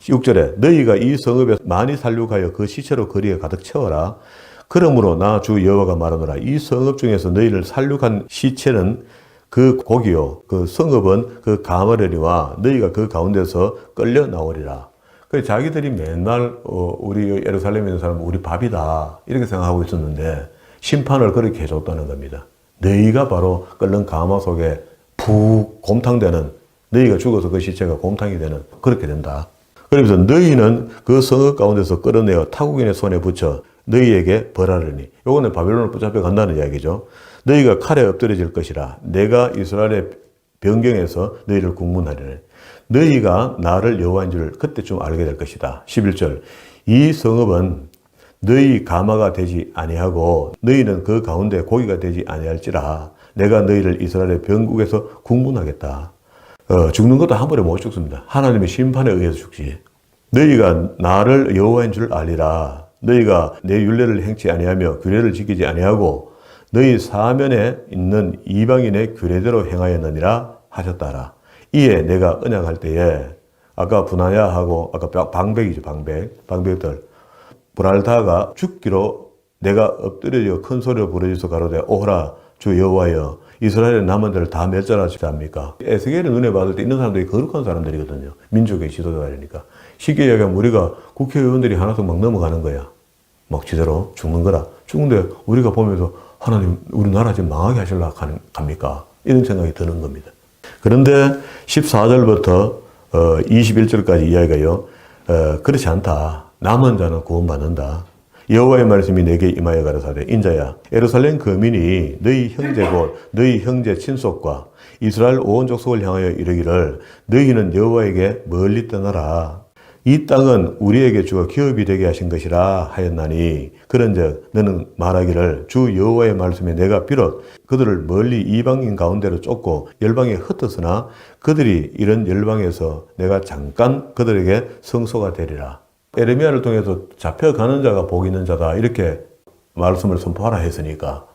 6절에 너희가 이 성읍에 많이 살육하여 그 시체로 거리에 가득 채워라. 그러므로 나 주 여호와가 말하노라. 이 성읍 중에서 너희를 살육한 시체는 그 고기요 그 성읍은 그 가마려니와 너희가 그 가운데서 끌려 나오리라. 그래서 자기들이 맨날 우리 예루살렘에 있는 사람은 우리 밥이다 이렇게 생각하고 있었는데 심판을 그렇게 해줬다는 겁니다. 너희가 바로 끓는 가마 속에 푹 곰탕되는, 너희가 죽어서 그 시체가 곰탕이 되는, 그렇게 된다. 그러면서 너희는 그 성읍 가운데서 끌어내어 타국인의 손에 붙여 너희에게 벌하려니. 요거는 바벨론을 붙잡혀 간다는 이야기죠. 너희가 칼에 엎드려질 것이라. 내가 이스라엘의 변경에서 너희를 국문하리니. 너희가 나를 여호와인 줄 그때쯤 알게 될 것이다. 11절. 이 성읍은 너희 가마가 되지 아니하고 너희는 그 가운데 고기가 되지 아니할지라. 내가 너희를 이스라엘의 변국에서 국문하겠다. 죽는 것도 한 번에 못 죽습니다. 하나님의 심판에 의해서 죽지. 너희가 나를 여호와인 줄 알리라. 너희가 내 율례를 행치 아니하며 규례를 지키지 아니하고 너희 사면에 있는 이방인의 규례대로 행하였느니라 하셨다라. 이에 내가 언약할 때에 아까 분하야하고 아까 방백이죠. 방백들 브랄다가 죽기로 내가 엎드려 큰 소리로 부르짖어 가로되 오호라 주 여호와여 이스라엘의 남은 자를 다 멸절하시지 않습니까? 에스겔의 눈에 받을 때 있는 사람들이 거룩한 사람들이거든요. 민족의 지도자들이니까. 쉽게 이야기하면 우리가 국회의원들이 하나씩 막 넘어가는 거야. 막 지대로 죽는 거라. 죽는데 우리가 보면서 하나님 우리나라 지금 망하게 하시려고 합니까? 이런 생각이 드는 겁니다. 그런데 14절부터 21절까지 이야기가요. 그렇지 않다. 남은 자는 구원받는다. 여호와의 말씀이 내게 임하여 가라사대 인자야 예루살렘 거민이 너희 형제 곧 너희 형제 친속과 이스라엘 온 족속을 향하여 이르기를 너희는 여호와에게 멀리 떠나라. 이 땅은 우리에게 주어 기업이 되게 하신 것이라 하였나니 그런즉 너는 말하기를 주 여호와의 말씀에 내가 비록 그들을 멀리 이방인 가운데로 쫓고 열방에 흩었으나 그들이 이런 열방에서 내가 잠깐 그들에게 성소가 되리라. 에레미야를 통해서 잡혀가는 자가 복 있는 자다 이렇게 말씀을 선포하라 했으니까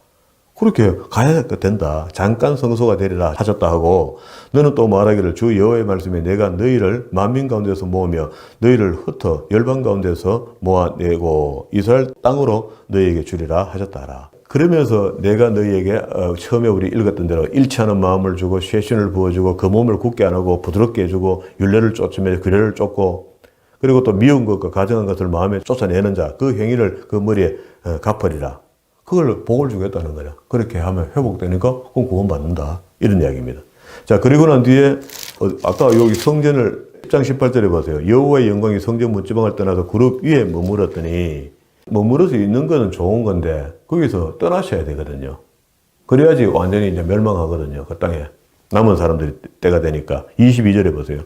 그렇게 가야 된다. 잠깐 성소가 되리라 하셨다 하고 너는 또 말하기를 주 여호와의 말씀에 내가 너희를 만민 가운데서 모으며 너희를 흩어 열방 가운데서 모아내고 이스라엘 땅으로 너희에게 주리라 하셨다 하라. 그러면서 내가 너희에게 처음에 우리 읽었던 대로 일치하는 마음을 주고 쇄신을 부어주고 그 몸을 굳게 안 하고 부드럽게 해주고 율례를 쫓으며 규례를 쫓고 그리고 또 미운 것과 가증한 것을 마음에 쫓아내는 자 그 행위를 그 머리에 갚으리라. 그걸 복을 주겠다는 거야. 그렇게 하면 회복되니까 그럼 구원받는다. 이런 이야기입니다. 자, 그리고 난 뒤에 아까 여기 성전을 10장 18절에 보세요. 여호와의 영광이 성전 문지방을 떠나서 그룹 위에 머물었더니 머물러서 있는 거는 좋은 건데 거기서 떠나셔야 되거든요. 그래야지 완전히 이제 멸망하거든요. 그 땅에 남은 사람들이 때가 되니까 22절에 보세요.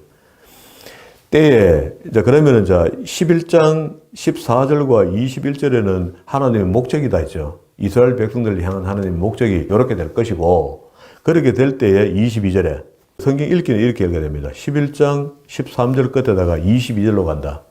때에 이제 그러면은 자 11장 14절과 21절에는 하나님의 목적이다 했죠. 이스라엘 백성들을 향한 하나님의 목적이 이렇게 될 것이고 그렇게 될 때에 22절에 성경 읽기는 이렇게 읽어야 됩니다. 11장 13절 끝에다가 22절로 간다.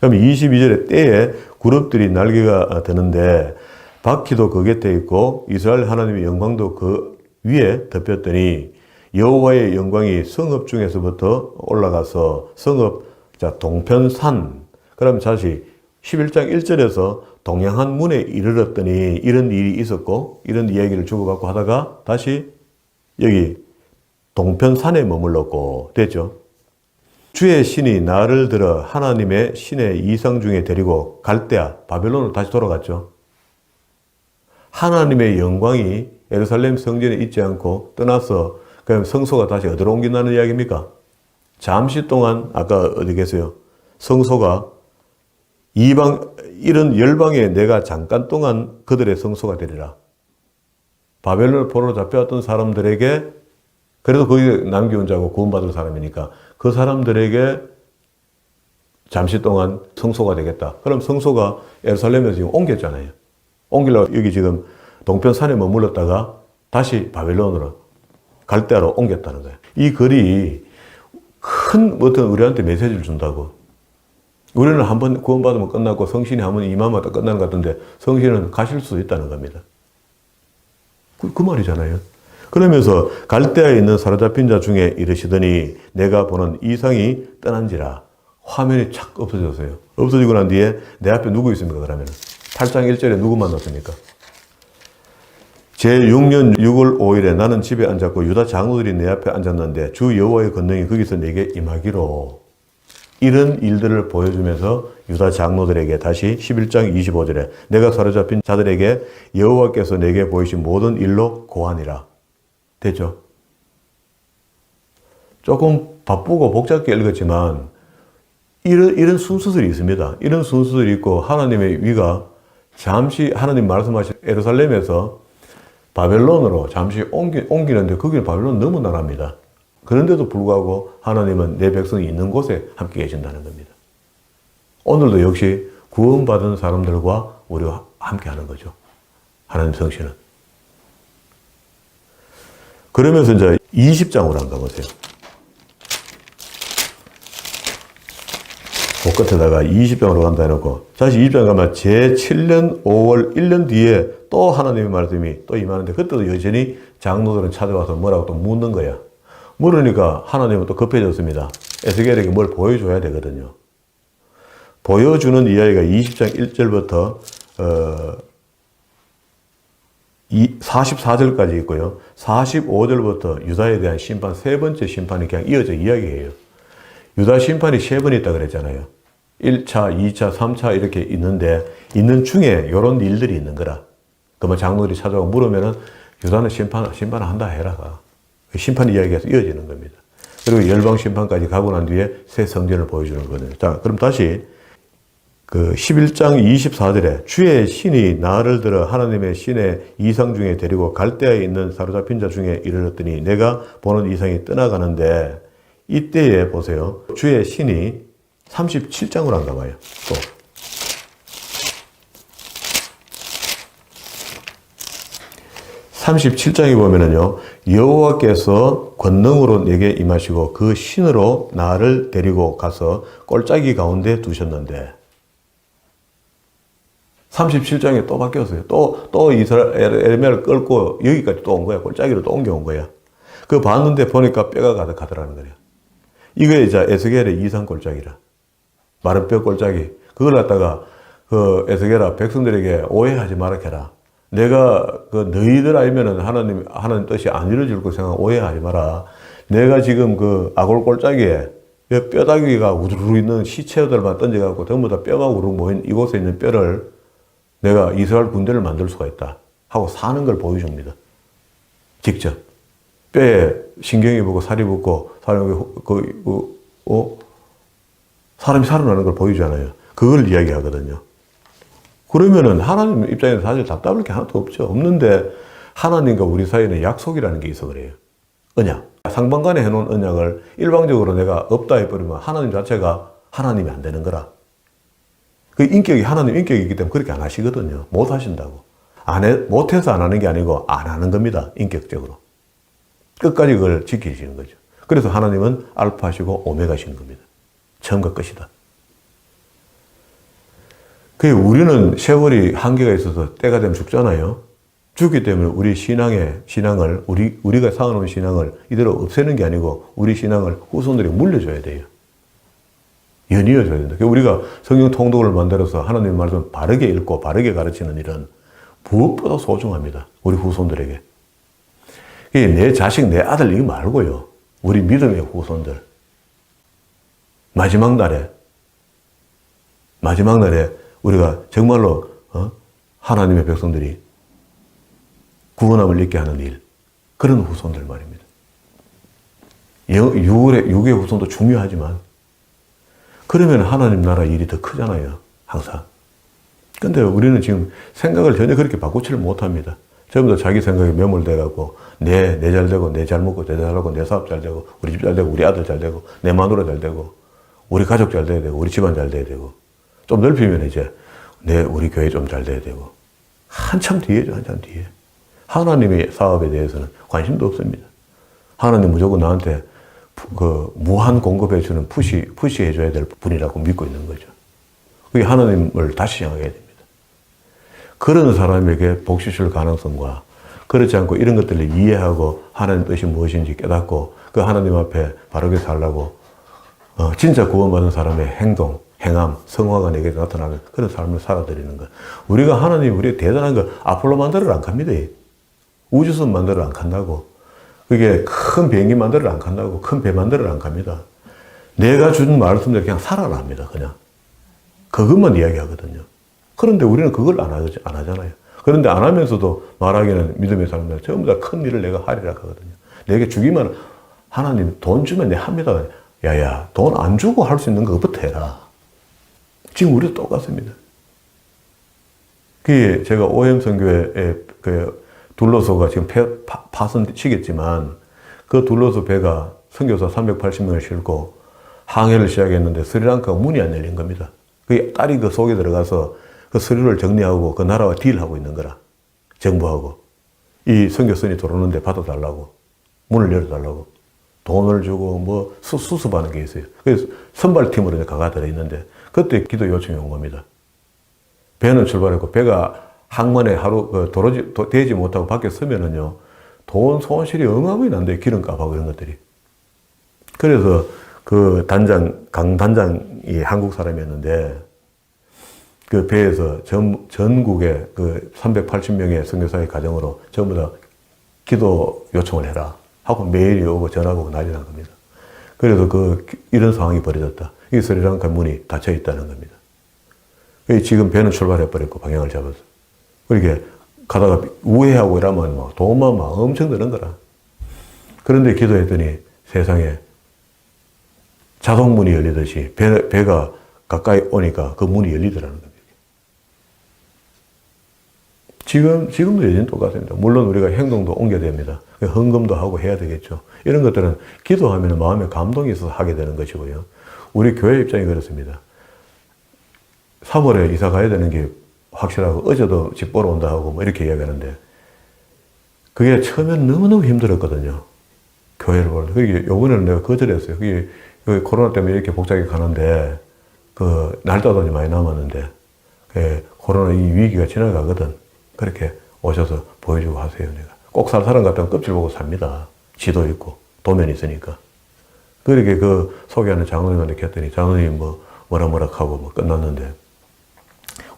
그럼 22절에 때에 그룹들이 날개가 드는데 바퀴도 그 곁에 있고 이스라엘 하나님의 영광도 그 위에 덮였더니 여호와의 영광이 성읍 중에서부터 올라가서 성읍 자 동편산 그럼 다시 11장 1절에서 동양한 문에 이르렀더니 이런 일이 있었고 이런 이야기를 주고받고 하다가 다시 여기 동편산에 머물렀고 됐죠. 주의 신이 나를 들어 하나님의 신의 이상 중에 데리고 갈대아 바벨론으로 다시 돌아갔죠. 하나님의 영광이 예루살렘 성전에 있지 않고 떠나서 그럼 성소가 다시 어디로 옮긴다는 이야기입니까? 잠시 동안 아까 어디 계세요? 성소가 이런 열방에 내가 잠깐 동안 그들의 성소가 되리라. 바벨론 포로로 잡혀왔던 사람들에게 그래도 거기 남겨온 자고 구원받을 사람이니까 그 사람들에게 잠시 동안 성소가 되겠다. 그럼 성소가 예루살렘에서 지금 옮겼잖아요. 옮기려고 여기 지금 동편산에 머물렀다가 다시 바벨론으로 갈대아로 옮겼다는 거예요. 이 글이 큰 어떤 우리한테 메시지를 준다고. 우리는 한번 구원받으면 끝나고 성신이 한번 임하면 끝나는 것 같은데 성신은 가실 수 있다는 겁니다. 그 말이잖아요. 그러면서 갈대아에 있는 사로잡힌 자 중에 이르시더니 내가 보는 이상이 떠난지라. 화면이 착 없어졌어요. 없어지고 난 뒤에 내 앞에 누구 있습니까? 그러면 8장 1절에 누구 만났습니까? 제6년 6월 5일에 나는 집에 앉았고 유다 장로들이 내 앞에 앉았는데 주 여호와의 권능이 거기서 내게 임하기로 이런 일들을 보여주면서 유다 장로들에게 다시 11장 25절에 내가 사로잡힌 자들에게 여호와께서 내게 보이신 모든 일로 고하니라. 됐죠? 조금 바쁘고 복잡하게 읽었지만 이런 순서들이 있습니다. 이런 순서들이 있고 하나님의 위가 잠시 하나님 말씀하신 예루살렘에서 바벨론으로 잠시 옮기는데 거기는 바벨론 너무 나라입니다. 그런데도 불구하고 하나님은 내 백성이 있는 곳에 함께 계신다는 겁니다. 오늘도 역시 구원받은 사람들과 우리와 함께 하는 거죠. 하나님 성신은. 그러면서 이제 20장으로 한번 가보세요. 그 끝에다가 20장으로 간다 해놓고 다시 20장 가면 제7년 5월 1년 뒤에 또 하나님의 말씀이 또 임하는데 그때도 여전히 장로들은 찾아와서 뭐라고 또 묻는 거야. 물으니까 하나님은 또 급해졌습니다. 에스겔에게 뭘 보여줘야 되거든요. 보여주는 이야기가 20장 1절부터 44절까지 있고요. 45절부터 유다에 대한 심판, 세 번째 심판이 그냥 이어져 이야기해요. 유다 심판이 세 번 있다 그랬잖아요. 1차, 2차, 3차 이렇게 있는데 있는 중에 이런 일들이 있는 거라. 그러면 장로들이 찾아오고 물으면은 유다는 심판을 한다 해라. 심판 이야기가 이어지는 겁니다. 그리고 열방 심판까지 가고 난 뒤에 새 성전을 보여주는 거거든요. 자, 그럼 다시 그 11장 24절에 주의 신이 나를 들어 하나님의 신의 이상 중에 데리고 갈대아에 있는 사로잡힌 자 중에 이르렀더니 내가 보는 이상이 떠나가는데 이때에 보세요. 주의 신이 37장으로 안 가봐요. 또. 37장에 보면은요, 여호와께서 권능으로 내게 임하시고 그 신으로 나를 데리고 가서 골짜기 가운데 두셨는데, 37장에 또 바뀌었어요. 또 에르미야를 끌고 여기까지 또 온 거야. 골짜기로 또 옮겨온 거야. 그거 봤는데 보니까 뼈가 가득하더라는 거야. 이게 이제 에스겔의 이상 골짜기라. 마른 뼈 골짜기. 그걸 갖다가 그 에스겔아, 백성들에게 오해하지 마라 해라. 내가 그 너희들 알면은 하나님 뜻이 안 이루어질 거 생각 오해하지 마라. 내가 지금 그 아골 골짜기에 뼈다귀가 우르르 있는 시체들만 던져갖고 전부 다 뼈가 우르르 모인 이곳에 있는 뼈를 내가 이스라엘 군대를 만들 수가 있다 하고 사는 걸 보여줍니다. 직접. 뼈에 신경이 붙고 살이 붙고 사람이 살아나는 걸 보여주잖아요. 그걸 이야기하거든요. 그러면은 하나님 입장에서 사실 답답할 게 하나도 없죠. 없는데 하나님과 우리 사이에는 약속이라는 게 있어 그래요. 언약. 상반간에 해놓은 언약을 일방적으로 내가 없다 해버리면 하나님 자체가 하나님이 안 되는 거라. 그 인격이 하나님 인격이기 때문에 그렇게 안 하시거든요. 못 하신다고. 못해서 안 하는 게 아니고 안 하는 겁니다. 인격적으로. 끝까지 그걸 지키시는 거죠. 그래서 하나님은 알파시고 오메가시는 겁니다. 처음과 끝이다. 우리는 세월이 한계가 있어서 때가 되면 죽잖아요. 죽기 때문에 우리 신앙을, 우리가 쌓아놓은 신앙을 이대로 없애는 게 아니고 우리 신앙을 후손들에게 물려줘야 돼요. 연이어줘야 된다. 우리가 성경 통독을 만들어서 하나님의 말씀을 바르게 읽고 바르게 가르치는 일은 무엇보다 소중합니다. 우리 후손들에게. 내 자식, 내 아들 이거 말고요. 우리 믿음의 후손들. 마지막 날에 우리가 정말로 하나님의 백성들이 구원함을 잊게 하는 일, 그런 후손들 말입니다. 육의 후손도 중요하지만 그러면 하나님 나라 일이 더 크잖아요. 항상. 근데 우리는 지금 생각을 전혀 그렇게 바꾸지를 못합니다. 전부 다 자기 생각에 매몰돼갖고 내 잘 되고 내 잘 먹고 내 잘하고 내 사업 잘 되고 우리 집 잘 되고 우리 아들 잘 되고 내 마누라 잘 되고 우리 가족 잘 돼야 되고 우리 집안 잘 돼야 되고 좀 넓히면 이제 우리 교회 좀 잘 돼야 되고 한참 뒤에죠. 한참 뒤에. 하나님의 사업에 대해서는 관심도 없습니다. 하나님 무조건 나한테 무한 공급해주는 푸시해줘야 될 분이라고 믿고 있는 거죠. 그게 하나님을 다시 생각해야 됩니다. 그런 사람에게 복시 줄 가능성과 그렇지 않고 이런 것들을 이해하고 하나님 뜻이 무엇인지 깨닫고 그 하나님 앞에 바르게 살라고 진짜 구원받은 사람의 행동, 행함, 성화가 내게 나타나는 그런 삶을 살아드리는 것. 우리가 하나님 우리 대단한 거 아폴로 만들어를 안 갑니다. 우주선 만들어를 안 간다고. 그게 큰 비행기 만들어를 안 간다고. 큰 배 만들어를 안 갑니다. 내가 준 말씀대로 그냥 살아라 합니다. 그냥. 그것만 이야기하거든요. 그런데 우리는 그걸 안 하잖아요. 그런데 안 하면서도 말하기는 믿음의 사람들 전부 다 큰 일을 내가 하리라 하거든요. 내게 주기만 하나님 돈 주면 내가 합니다. 야야 돈 안 주고 할 수 있는 것부터 해라. 지금 우리도 똑같습니다. 그게 제가 오엠선교회 둘러서가 지금 파손시겠지만 그 둘러서 배가 선교사 380명을 싣고 항해를 시작했는데 스리랑카가 문이 안 열린 겁니다. 그 딸이 그 속에 들어가서 그 서류를 정리하고 그 나라와 딜하고 있는 거라. 정부하고. 이 선교선이 들어오는데 받아달라고. 문을 열어달라고. 돈을 주고 뭐 수습하는 게 있어요. 그래서 선발팀으로 이제 가가 들어있는데 그때 기도 요청이 온 겁니다. 배는 출발했고 배가 항만에 하루 되지 못하고 밖에 서면은요 돈 손실이 어마어마히 난대요. 기름값하고 이런 것들이. 그래서 그 강 단장이 한국 사람이었는데 그 배에서 전국의 그 380명의 선교사의 가정으로 전부 다 기도 요청을 해라 하고 메일이 오고 전화가 오고 난리 난 겁니다. 그래서 이런 상황이 벌어졌다. 이 스리랑카 문이 닫혀 있다는 겁니다. 지금 배는 출발해 버렸고 방향을 잡아서. 그렇게 가다가 우회하고 이러면 막 돈만 막 엄청 드는 거라. 그런데 기도했더니 세상에 자동문이 열리듯이 배가 가까이 오니까 그 문이 열리더라는 겁니다. 지금도 여전히 똑같습니다. 물론 우리가 행동도 옮겨야 됩니다. 헌금도 하고 해야 되겠죠. 이런 것들은 기도하면 마음에 감동이 있어서 하게 되는 것이고요. 우리 교회 입장이 그렇습니다. 3월에 이사 가야 되는 게 확실하고 어제도 집 보러 온다 하고 뭐 이렇게 이야기하는데 그게 처음엔 너무너무 힘들었거든요. 교회를 보는데. 그게 요번에는 내가 거절했어요. 그게 코로나 때문에 이렇게 복잡하게 가는데 그 날짜도 많이 남았는데 코로나 이 위기가 지나가거든. 그렇게 오셔서 보여주고 하세요. 내가 꼭 살 사람 같으면 껍질 보고 삽니다. 지도 있고 도면 있으니까. 그렇게 그 소개하는 장로님한테 했더니 장로님 뭐라 하고 뭐 끝났는데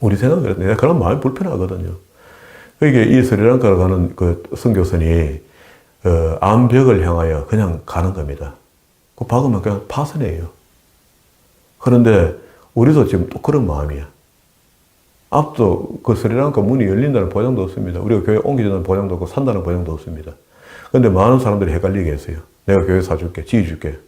우리 생각은 내가 그런 마음이 불편하거든요. 이게 이 스리랑카로 가는 그 선교선이 암벽을 향하여 그냥 가는 겁니다. 그 박으면 그냥 파선이에요. 그런데 우리도 지금 또 그런 마음이야. 앞도 그 스리랑카 문이 열린다는 보장도 없습니다. 우리가 교회 옮기자는 보장도 없고 산다는 보장도 없습니다. 그런데 많은 사람들이 헷갈리게 했어요. 내가 교회 사줄게, 지어줄게.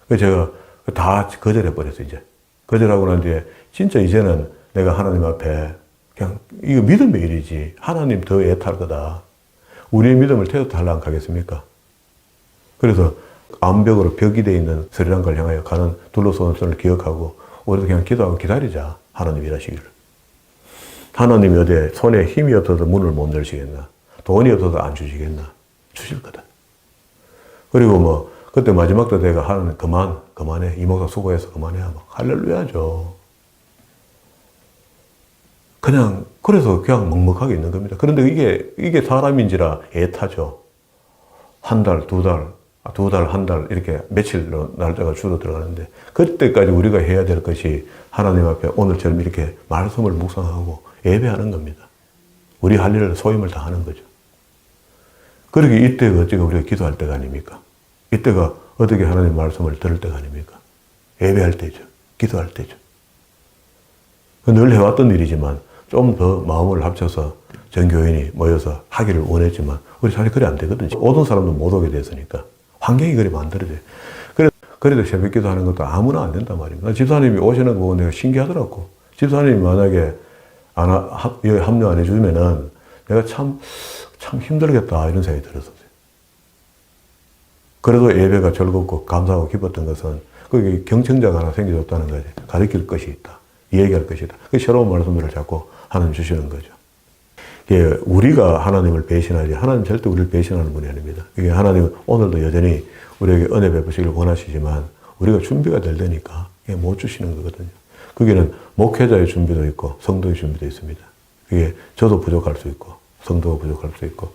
그래서 제가 다 거절해버렸어요, 이제. 거절하고 난 뒤에 진짜 이제는 내가 하나님 앞에 그냥 이거 믿음의 일이지. 하나님 더 애탈 거다. 우리의 믿음을 태워서 하려고 하겠습니까? 그래서 암벽으로 벽이 되어 있는 스리랑카를 향하여 가는 둘러서는 선을 기억하고 우리도 그냥 기도하고 기다리자. 하나님 일하시기를. 하나님이 어디 손에 힘이 없어서 문을 못 열시겠나? 돈이 없어서 안 주시겠나? 주실 거다. 그리고 뭐 그때 마지막 때 내가 하는 그만해. 이 목사 수고해서 그만해. 막 할렐루야죠. 그냥 그래서 그냥 먹먹하게 있는 겁니다. 그런데 이게 사람인지라 애타죠. 한 달, 두 달, 한 달 이렇게 며칠로 날짜가 줄어들어가는데 그때까지 우리가 해야 될 것이 하나님 앞에 오늘처럼 이렇게 말씀을 묵상하고 예배하는 겁니다. 우리 할 일을 소임을 다하는 거죠. 그러게 이때가 어떻게 우리가 기도할 때가 아닙니까? 이때가 어떻게 하나님 말씀을 들을 때가 아닙니까? 예배할 때죠. 기도할 때죠. 늘 해왔던 일이지만 좀 더 마음을 합쳐서 전 교인이 모여서 하기를 원했지만 우리 사실 그래 안 되거든요. 오던 사람도 못 오게 됐으니까 환경이 그리 만들어져요. 그래도 새벽 기도하는 것도 아무나 안 된단 말입니다. 집사님이 오시는 거 보고 내가 신기하더라고. 집사님이 만약에 여기 합류 안 해주면은 내가 참 힘들겠다 이런 생각이 들었어요. 그래도 예배가 즐겁고 감사하고 기뻤던 것은 거기 경청자가 하나 생겨졌다는 거지. 가르칠 것이 있다. 얘기할 것이다. 그 새로운 말씀들을 자꾸 하나님 주시는 거죠. 이게 우리가 하나님을 배신하지 하나님 절대 우리를 배신하는 분이 아닙니다. 이게 하나님은 오늘도 여전히 우리에게 은혜 베푸시길 원하시지만 우리가 준비가 될 때니까 못 주시는 거거든요. 거기는 목회자의 준비도 있고 성도의 준비도 있습니다. 그게 저도 부족할 수 있고 성도가 부족할 수 있고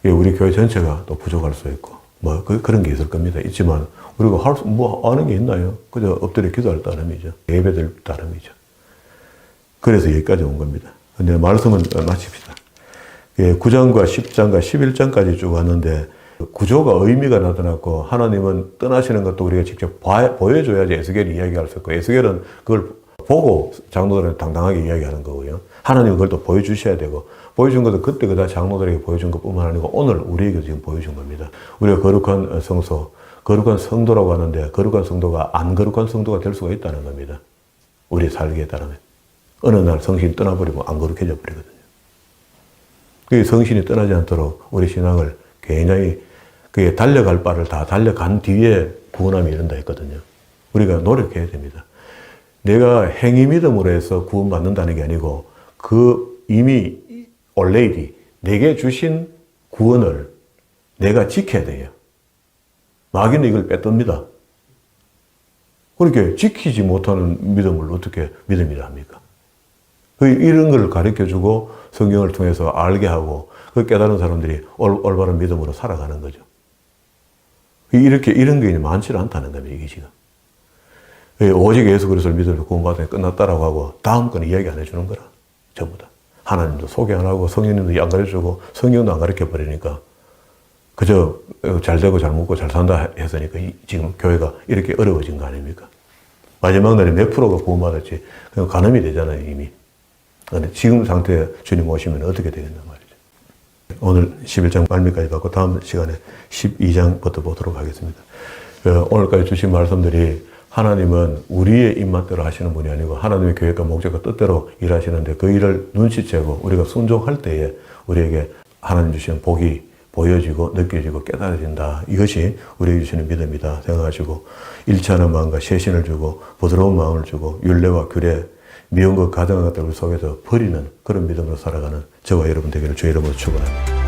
우리 교회 전체가 또 부족할 수 있고 뭐 그런 게 있을 겁니다. 있지만 우리가 아는 게 있나요? 그저 엎드려 기도할 따름이죠. 예배될 따름이죠. 그래서 여기까지 온 겁니다. 근데 말씀은 마칩시다. 9장과 10장과 11장까지 쭉 왔는데 구조가 의미가 나타났고 하나님은 떠나시는 것도 우리가 직접 보여줘야지 에스겔이 이야기할 수 있고 에스겔은 그걸 보고 장로들은 당당하게 이야기하는 거고요. 하나님은 그걸 또 보여주셔야 되고 보여준 것도 그때 그다 장로들에게 보여준 것뿐만 아니고 오늘 우리에게 지금 보여준 겁니다. 우리가 거룩한 성소, 거룩한 성도라고 하는데 거룩한 성도가 안 거룩한 성도가 될 수가 있다는 겁니다. 우리 살기에 따르면. 어느 날 성신이 떠나버리고 안 거룩해져 버리거든요. 그 성신이 떠나지 않도록 우리 신앙을 굉장히 그게 달려갈 바를 다 달려간 뒤에 구원함이 이른다 했거든요. 우리가 노력해야 됩니다. 내가 행위 믿음으로 해서 구원받는다는 게 아니고 그 이미 already 내게 주신 구원을 내가 지켜야 돼요. 마귀는 이걸 뺏듭니다. 그렇게 지키지 못하는 믿음을 어떻게 믿음이라 합니까? 이런 걸 가르쳐주고 성경을 통해서 알게 하고 그 깨달은 사람들이 올바른 믿음으로 살아가는 거죠. 이런 게 많지 않다는 겁니다, 이게 지금. 오직 예수 그리스도를 믿으면 구원받으면 끝났다라고 하고 다음 건 이야기 안 해주는 거라. 전부 다. 하나님도 소개 안 하고 성령님도 안 가르쳐주고 성경도 안 가르쳐버리니까 그저 잘 되고 잘 먹고 잘 산다 했으니까 지금 교회가 이렇게 어려워진 거 아닙니까? 마지막 날에 몇 프로가 구원받았지. 그냥 간음이 되잖아요, 이미. 그런데 지금 상태에 주님 오시면 어떻게 되겠나 말이죠. 오늘 11장 말미까지 받고 다음 시간에 12장부터 보도록 하겠습니다. 오늘까지 주신 말씀들이 하나님은 우리의 입맛대로 하시는 분이 아니고 하나님의 계획과 목적과 뜻대로 일하시는데 그 일을 눈치채고 우리가 순종할 때에 우리에게 하나님 주시는 복이 보여지고 느껴지고 깨달아진다. 이것이 우리에게 주시는 믿음이다 생각하시고 일치하는 마음과 쇄신을 주고 부드러운 마음을 주고 율례와 규례, 미운 것 가증한 것들을 속에서 버리는 그런 믿음으로 살아가는 저와 여러분 되기를 주의 이름으로 축원합니다.